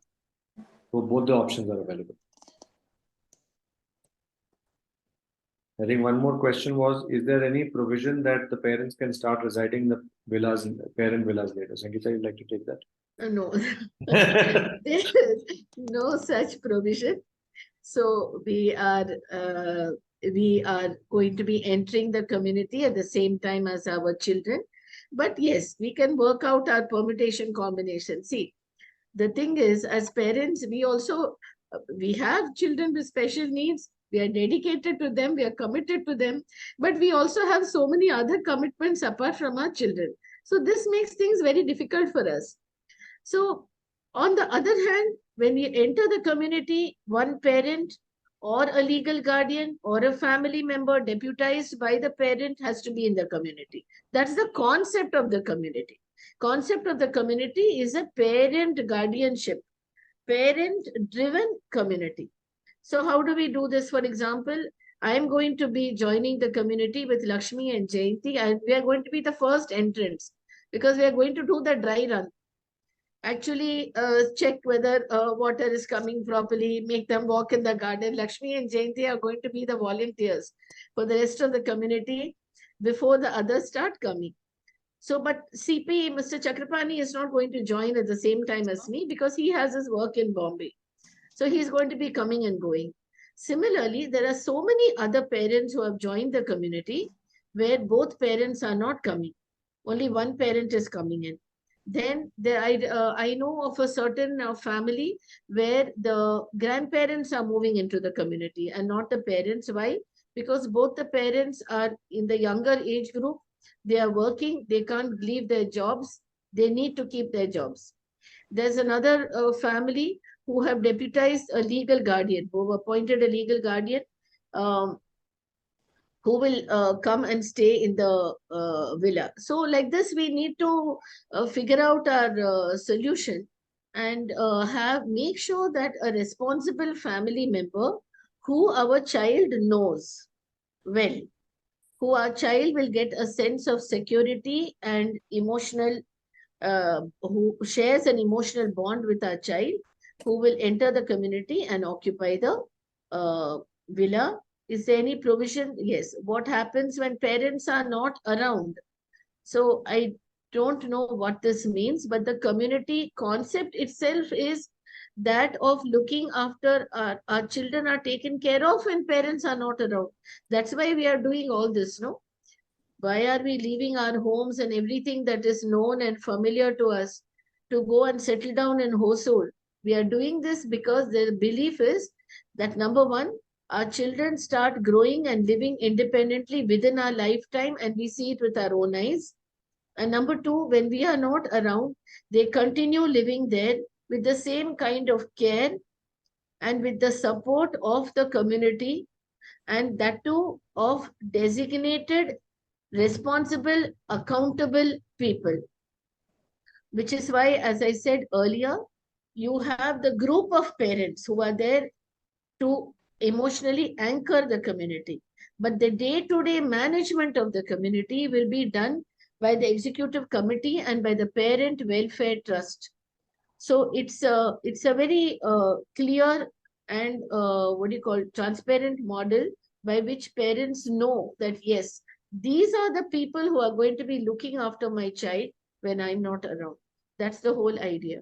So both the options are available. I think one more question was, is there any provision that the parents can start residing in the villas, parent villas later? Sangeeta, you'd like to take that? No, there is no such provision. So we are going to be entering the community at the same time as our children. But yes, we can work out our permutation combination. See, the thing is, as parents, we have children with special needs. We are dedicated to them. We are committed to them. But we also have so many other commitments apart from our children. So this makes things very difficult for us. So on the other hand, when we enter the community, one parent or a legal guardian or a family member deputized by the parent has to be in the community. That's the concept of the community. Concept of the community is a parent guardianship, parent driven community. So how do we do this? For example, I am going to be joining the community with Lakshmi and Jayanti, and we are going to be the first entrants because we are going to do the dry run. Actually check whether water is coming properly, make them walk in the garden. Lakshmi and Jayanti are going to be the volunteers for the rest of the community before the others start coming. So, but CP, Mr. Chakrapani is not going to join at the same time as me because he has his work in Bombay. So he's going to be coming and going. Similarly, there are so many other parents who have joined the community where both parents are not coming. Only one parent is coming in. Then I know of a certain family where the grandparents are moving into the community and not the parents. Why? Because both the parents are in the younger age group. They are working. They can't leave their jobs. They need to keep their jobs. There's another family who have deputized a legal guardian, who have appointed a legal guardian who will come and stay in the villa. So like this, we need to figure out our solution and make sure that a responsible family member who our child knows well, who our child will get a sense of security and emotional, who shares an emotional bond with our child, who will enter the community and occupy the villa. Is there any provision? Yes. What happens when parents are not around? So I don't know what this means, but the community concept itself is that of looking after our children are taken care of when parents are not around. That's why we are doing all this, no? Why are we leaving our homes and everything that is known and familiar to us to go and settle down in Hosur? We are doing this because the belief is that number one, our children start growing and living independently within our lifetime and we see it with our own eyes. And number two, when we are not around, they continue living there with the same kind of care and with the support of the community, and that too of designated, responsible, accountable people. Which is why, as I said earlier, you have the group of parents who are there to emotionally anchor the community. But the day-to-day management of the community will be done by the executive committee and by the parent welfare trust. So it's a very clear and what do you call transparent model by which parents know that yes, these are the people who are going to be looking after my child when I'm not around. That's the whole idea.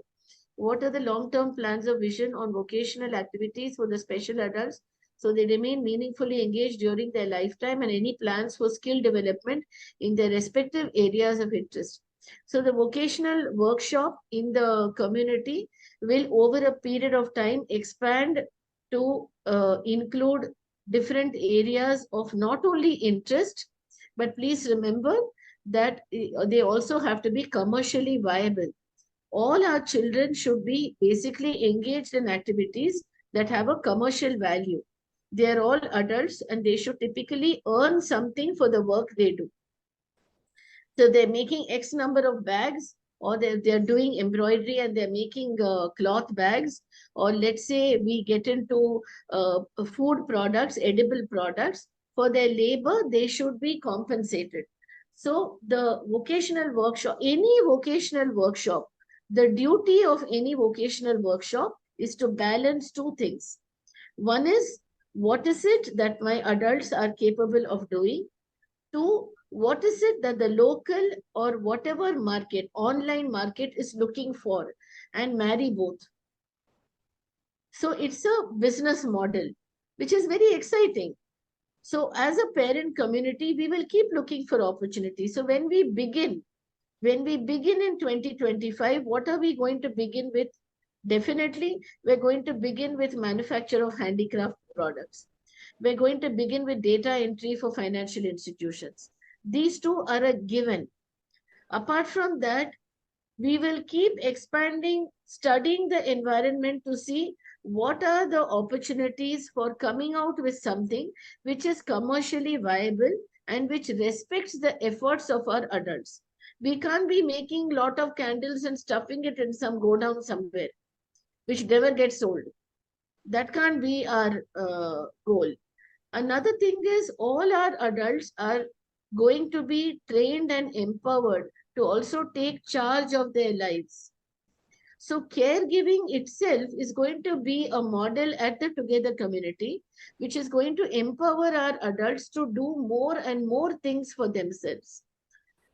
What are the long-term plans of vision on vocational activities for the special adults so they remain meaningfully engaged during their lifetime, and any plans for skill development in their respective areas of interest? So the vocational workshop in the community will over a period of time expand to include different areas of not only interest, but please remember that they also have to be commercially viable. All our children should be basically engaged in activities that have a commercial value. They are all adults and they should typically earn something for the work they do. So they're making X number of bags, or they're doing embroidery and they're making cloth bags, or let's say we get into food products, edible products. For their labor, they should be compensated. So the vocational workshop, any vocational workshop, the duty of any vocational workshop is to balance two things. One is, what is it that my adults are capable of doing? Two, what is it that the local or whatever market, online market is looking for, and marry both. So it's a business model, which is very exciting. So as a parent community, we will keep looking for opportunities. So when we begin in 2025, what are we going to begin with? Definitely, we're going to begin with manufacture of handicraft products. We're going to begin with data entry for financial institutions. These two are a given. Apart from that, we will keep expanding, studying the environment to see what are the opportunities for coming out with something which is commercially viable and which respects the efforts of our adults. We can't be making a lot of candles and stuffing it in some godown somewhere, which never gets sold. That can't be our goal. Another thing is, all our adults are going to be trained and empowered to also take charge of their lives. So caregiving itself is going to be a model at the Together community, which is going to empower our adults to do more and more things for themselves.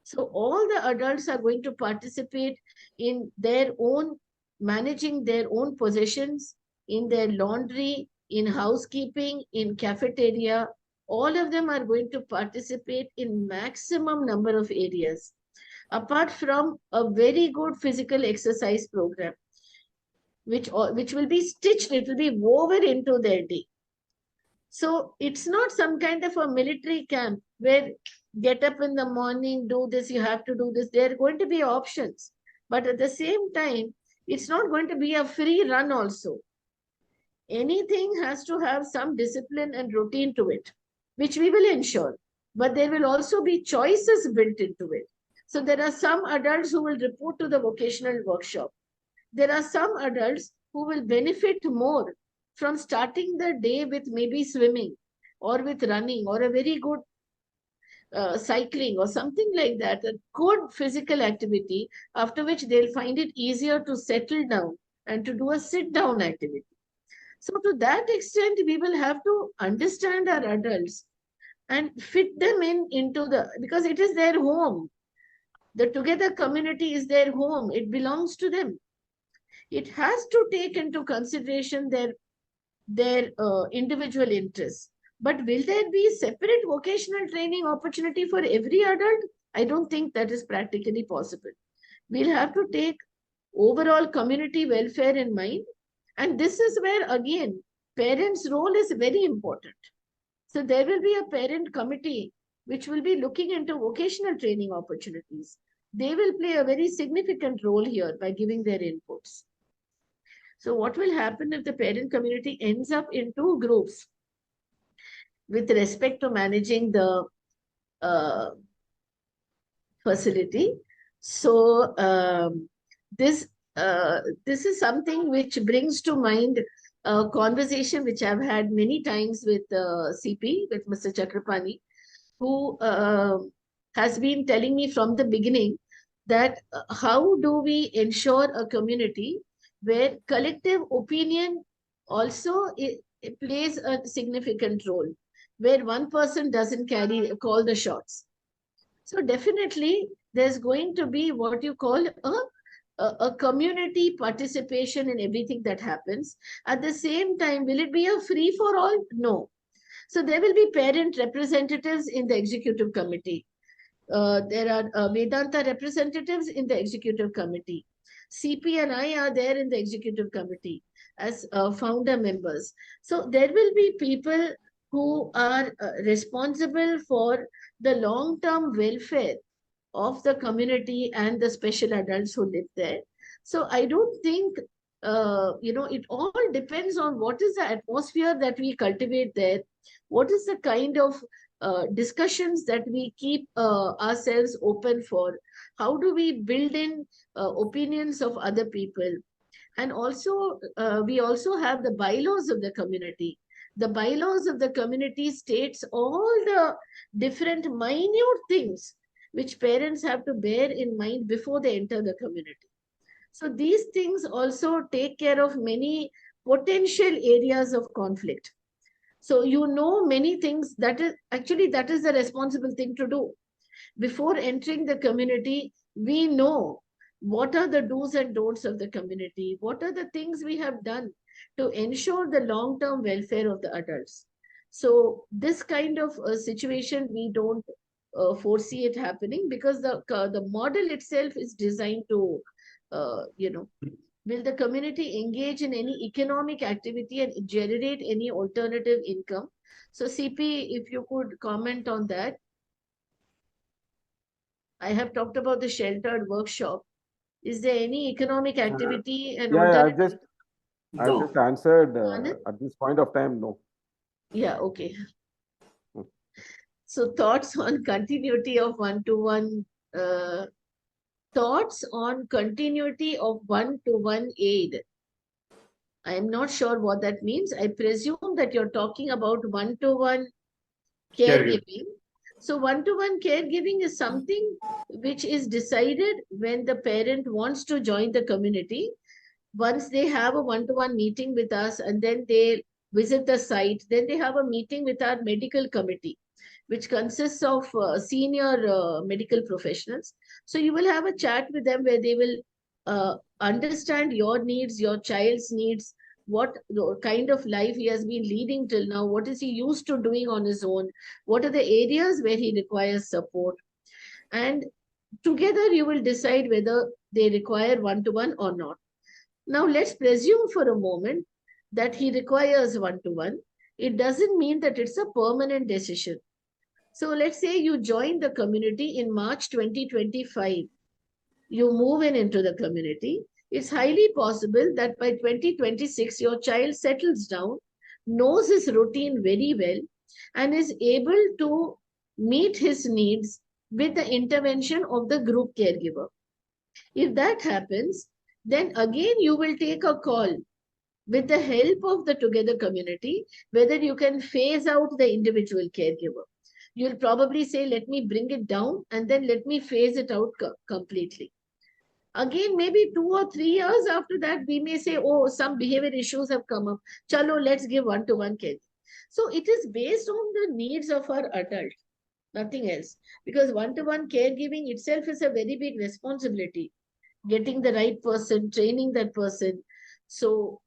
So all the adults are going to participate in their own, managing their own possessions, in their laundry, in housekeeping, in cafeteria. All of them are going to participate in maximum number of areas. Apart from a very good physical exercise program, which will be stitched, it will be woven into their day. So it's not some kind of a military camp where get up in the morning, do this, you have to do this. There are going to be options. But at the same time, it's not going to be a free run also. Anything has to have some discipline and routine to it, which we will ensure. But there will also be choices built into it. So there are some adults who will report to the vocational workshop. There are some adults who will benefit more from starting the day with maybe swimming or with running or a very good cycling or something like that, a good physical activity, after which they'll find it easier to settle down and to do a sit down activity. So to that extent, we will have to understand our adults and fit them into because it is their home. The Together community is their home. It belongs to them. It has to take into consideration their individual interests. But will there be separate vocational training opportunity for every adult? I don't think that is practically possible. We'll have to take overall community welfare in mind. And this is where, again, parents' role is very important. So there will be a parent committee which will be looking into vocational training opportunities. They will play a very significant role here by giving their inputs. So what will happen if the parent community ends up in two groups with respect to managing the facility? So this is something which brings to mind a conversation which I've had many times with CP, with Mr. Chakrapani, who has been telling me from the beginning that how do we ensure a community where collective opinion also it plays a significant role, where one person doesn't call the shots. So definitely there's going to be what you call a community participation in everything that happens. At the same time, will it be a free for all? No. So there will be parent representatives in the executive committee. There are Vedanta representatives in the executive committee. CP and I are there in the executive committee as founder members. So there will be people who are responsible for the long-term welfare of the community and the special adults who live there. So I don't think, it all depends on what is the atmosphere that we cultivate there. What is the kind of discussions that we keep ourselves open for? How do we build in opinions of other people? And also, we also have the bylaws of the community. The bylaws of the community states all the different minute things which parents have to bear in mind before they enter the community. So these things also take care of many potential areas of conflict. So many things that is the responsible thing to do. Before entering the community, we know what are the do's and don'ts of the community, what are the things we have done to ensure the long-term welfare of the adults. So this kind of situation, we don't foresee it happening, because the model itself is designed to, will the community engage in any economic activity and generate any alternative income? So CP, if you could comment on that. I have talked about the sheltered workshop. Is there any economic activity and Yeah, alternative? I've just answered Anand? at this point of time, no. Yeah, okay. So thoughts on continuity of one-to-one, thoughts on continuity of one-to-one aid. I am not sure what that means. I presume that you're talking about one-to-one caregiving. So one-to-one caregiving is something which is decided when the parent wants to join the community. Once they have a one-to-one meeting with us and then they visit the site, then they have a meeting with our medical committee, which consists of senior medical professionals. So you will have a chat with them where they will understand your needs, your child's needs, what kind of life he has been leading till now, what is he used to doing on his own, what are the areas where he requires support. And together you will decide whether they require one-to-one or not. Now let's presume for a moment that he requires one-to-one. It doesn't mean that it's a permanent decision. So let's say you join the community in March 2025. You move into the community. It's highly possible that by 2026, your child settles down, knows his routine very well, and is able to meet his needs with the intervention of the group caregiver. If that happens, then again you will take a call with the help of the Together community, whether you can phase out the individual caregiver. You'll probably say, let me bring it down and then let me phase it out completely. Again, maybe 2 or 3 years after that, we may say, oh, some behavior issues have come up. Chalo, let's give one-to-one care. So it is based on the needs of our adult, nothing else. Because one-to-one caregiving itself is a very big responsibility. Getting the right person, training that person. So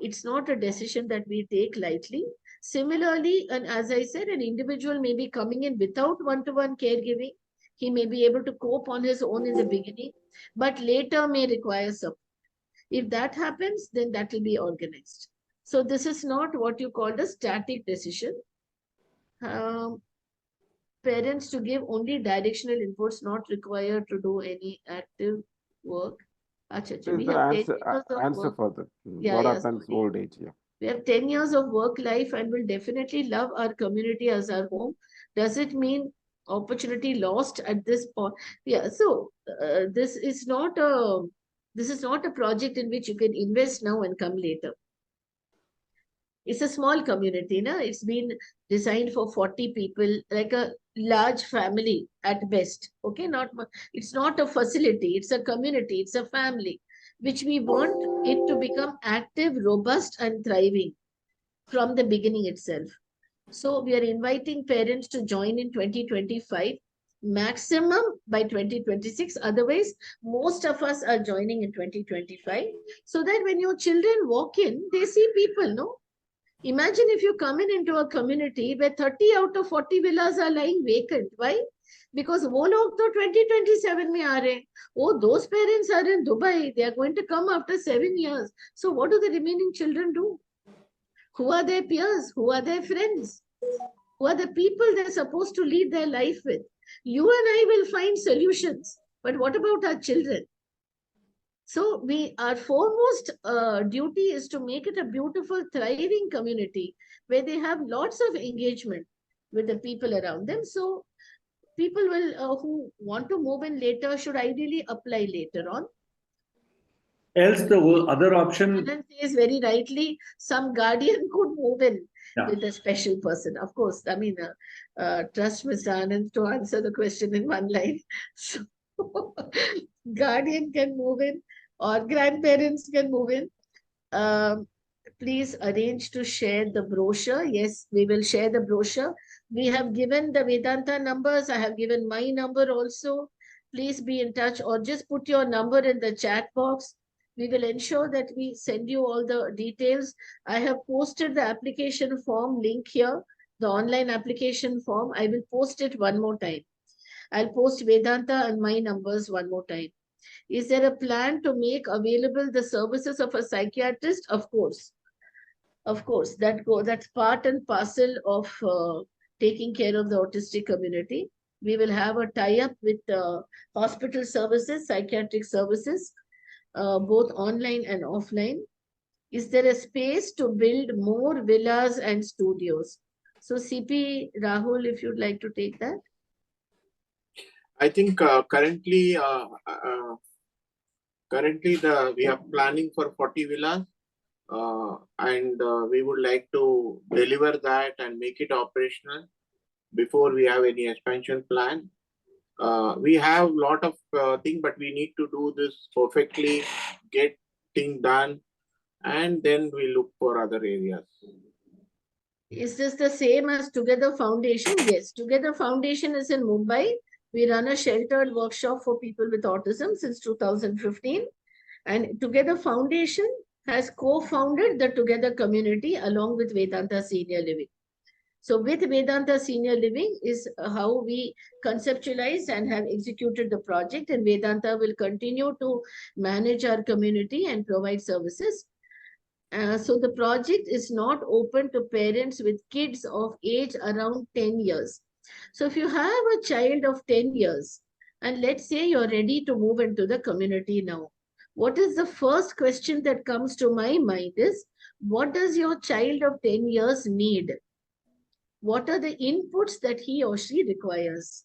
it's not a decision that we take lightly. Similarly, and as I said, an individual may be coming in without one-to-one caregiving. He may be able to cope on his own in the beginning, but later may require support. If that happens, then that will be organized. So this is not what you call a static decision. Parents to give only directional inputs, not required to do any active work. We have 10 years of answer work. for that. Yeah, What yeah, happens sorry. old age? Yeah. We have 10 years of work life and will definitely love our community as our home. Does it mean opportunity lost at this point? Yeah, so this is not a project in which you can invest now and come later. It's a small community, na? It's been designed for 40 people, like a large family at best. Okay, it's not a facility, it's a community, it's a family, which we want it to become active, robust, and thriving from the beginning itself. So we are inviting parents to join in 2025, maximum by 2026. Otherwise, most of us are joining in 2025, so that when your children walk in, they see people, no? Imagine if you come into a community where 30 out of 40 villas are lying vacant. Why? Because वो लोग तो 2027 में आ रहे हैं. Oh, those parents are in Dubai. They are going to come after 7 years. So what do the remaining children do? Who are their peers? Who are their friends? Who are the people they're supposed to lead their life with? You and I will find solutions. But what about our children? So our foremost duty is to make it a beautiful, thriving community where they have lots of engagement with the people around them. So people will who want to move in later should ideally apply later on. Else, the other option. Anand says very rightly, some guardian could move in Yeah. with a special person. Of course, I mean, trust Mr. Anand to answer the question in one line. So, guardian can move in or grandparents can move in. Please arrange to share the brochure. Yes, we will share the brochure. We have given the Vedanta numbers. I have given my number also. Please be in touch or just put your number in the chat box. We will ensure that we send you all the details. I have posted the application form link here, the online application form. I will post it one more time. I'll post Vedanta and my numbers one more time. Is there a plan to make available the services of a psychiatrist? Of course. Of course, that's part and parcel of taking care of the autistic community. We will have a tie-up with hospital services, psychiatric services, both online and offline. Is there a space to build more villas and studios? So CP Rahul, if you'd like to take that. I think currently we are planning for 40 villas, and we would like to deliver that and make it operational before we have any expansion plan. We have a lot of things, but we need to do this perfectly, get things done, and then we look for other areas. Is this the same as Together Foundation? Yes, Together Foundation is in Mumbai. We run a sheltered workshop for people with autism since 2015. And Together Foundation has co-founded the Together community along with Vedanta Senior Living. So with Vedanta Senior Living is how we conceptualized and have executed the project, and Vedanta will continue to manage our community and provide services. So the project is not open to parents with kids of age around 10 years. So if you have a child of 10 years, and let's say you're ready to move into the community now, what is the first question that comes to my mind is, what does your child of 10 years need? What are the inputs that he or she requires?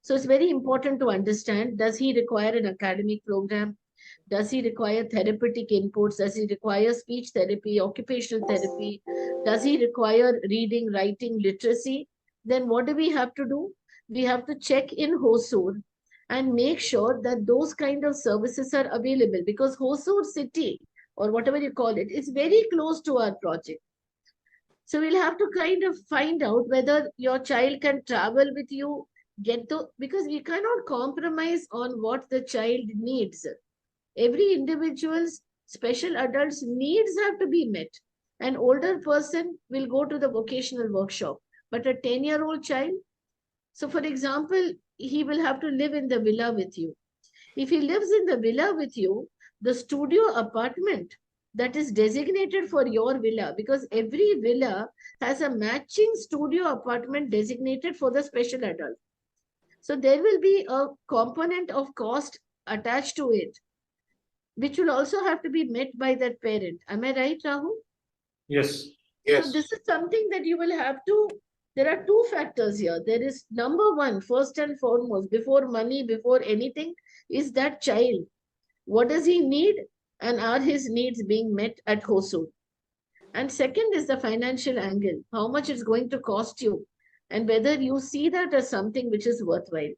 So it's very important to understand, does he require an academic program? Does he require therapeutic inputs? Does he require speech therapy, occupational therapy? Does he require reading, writing, literacy? Then what do we have to do? We have to check in Hosur and make sure that those kind of services are available, because Hosur city, or whatever you call it, is very close to our project. So we'll have to kind of find out whether your child can travel with you, because we cannot compromise on what the child needs. Every individual's special adult's needs have to be met. An older person will go to the vocational workshop, but a 10-year-old child, so for example, he will have to live in the villa with you. If he lives in the villa with you, the studio apartment that is designated for your villa, because every villa has a matching studio apartment designated for the special adult. So there will be a component of cost attached to it, which will also have to be met by that parent. Am I right, Rahul? Yes. Yes. So this is something that you will have to, there are two factors here. There is number one, first and foremost, before money, before anything, is that child. What does he need? And are his needs being met at Hosur? And second is the financial angle, how much it's going to cost you and whether you see that as something which is worthwhile.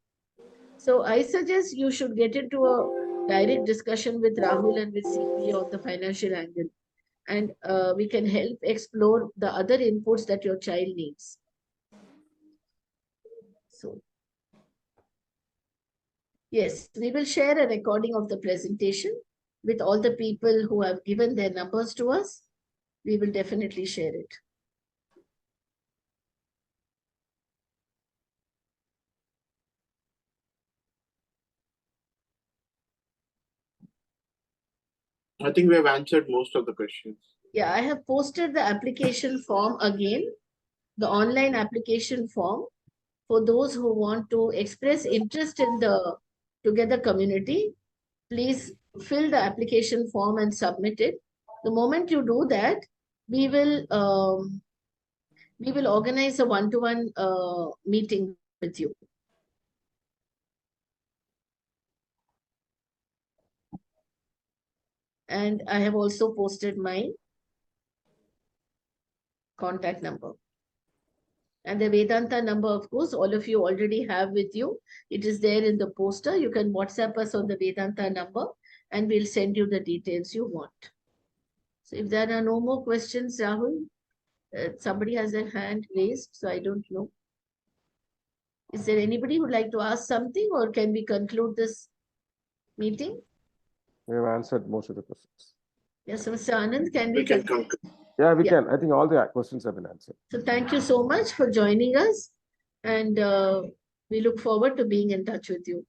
So I suggest you should get into a direct discussion with Rahul and with CP on the financial angle. And we can help explore the other inputs that your child needs. So, yes, we will share a recording of the presentation with all the people who have given their numbers to us. We will definitely share it. I think we have answered most of the questions. Yeah, I have posted the application form again, the online application form for those who want to express interest in the Together community. Please fill the application form and submit it. The moment you do that, we will organize a one-to-one meeting with you. And I have also posted my contact number. And the Vedanta number, of course, all of you already have with you. It is there in the poster. You can WhatsApp us on the Vedanta number and we'll send you the details you want. So if there are no more questions, Rahul, somebody has their hand raised, so I don't know. Is there anybody who would like to ask something or can we conclude this meeting? We have answered most of the questions. Yes, Mr. Anand, can We we can conclude? conclude. Yeah, we Yeah. can. I think all the questions have been answered. So thank you so much for joining us and we look forward to being in touch with you.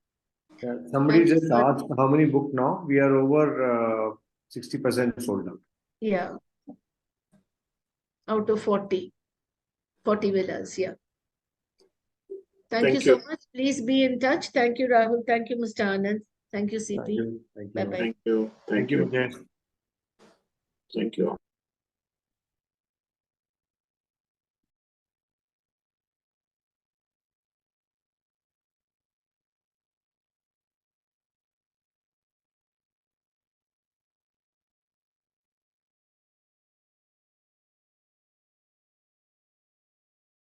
Yeah, somebody Thank you, just sir. asked how many booked now. We are over 60% sold out. Yeah. Out of 40 villas, yeah. Thank you so much. Please be in touch. Thank you, Rahul. Thank you, Mr. Anand. Thank you, CP. Thank you. Thank you. Bye-bye. Thank you. Thank you, Vijay. Thank you.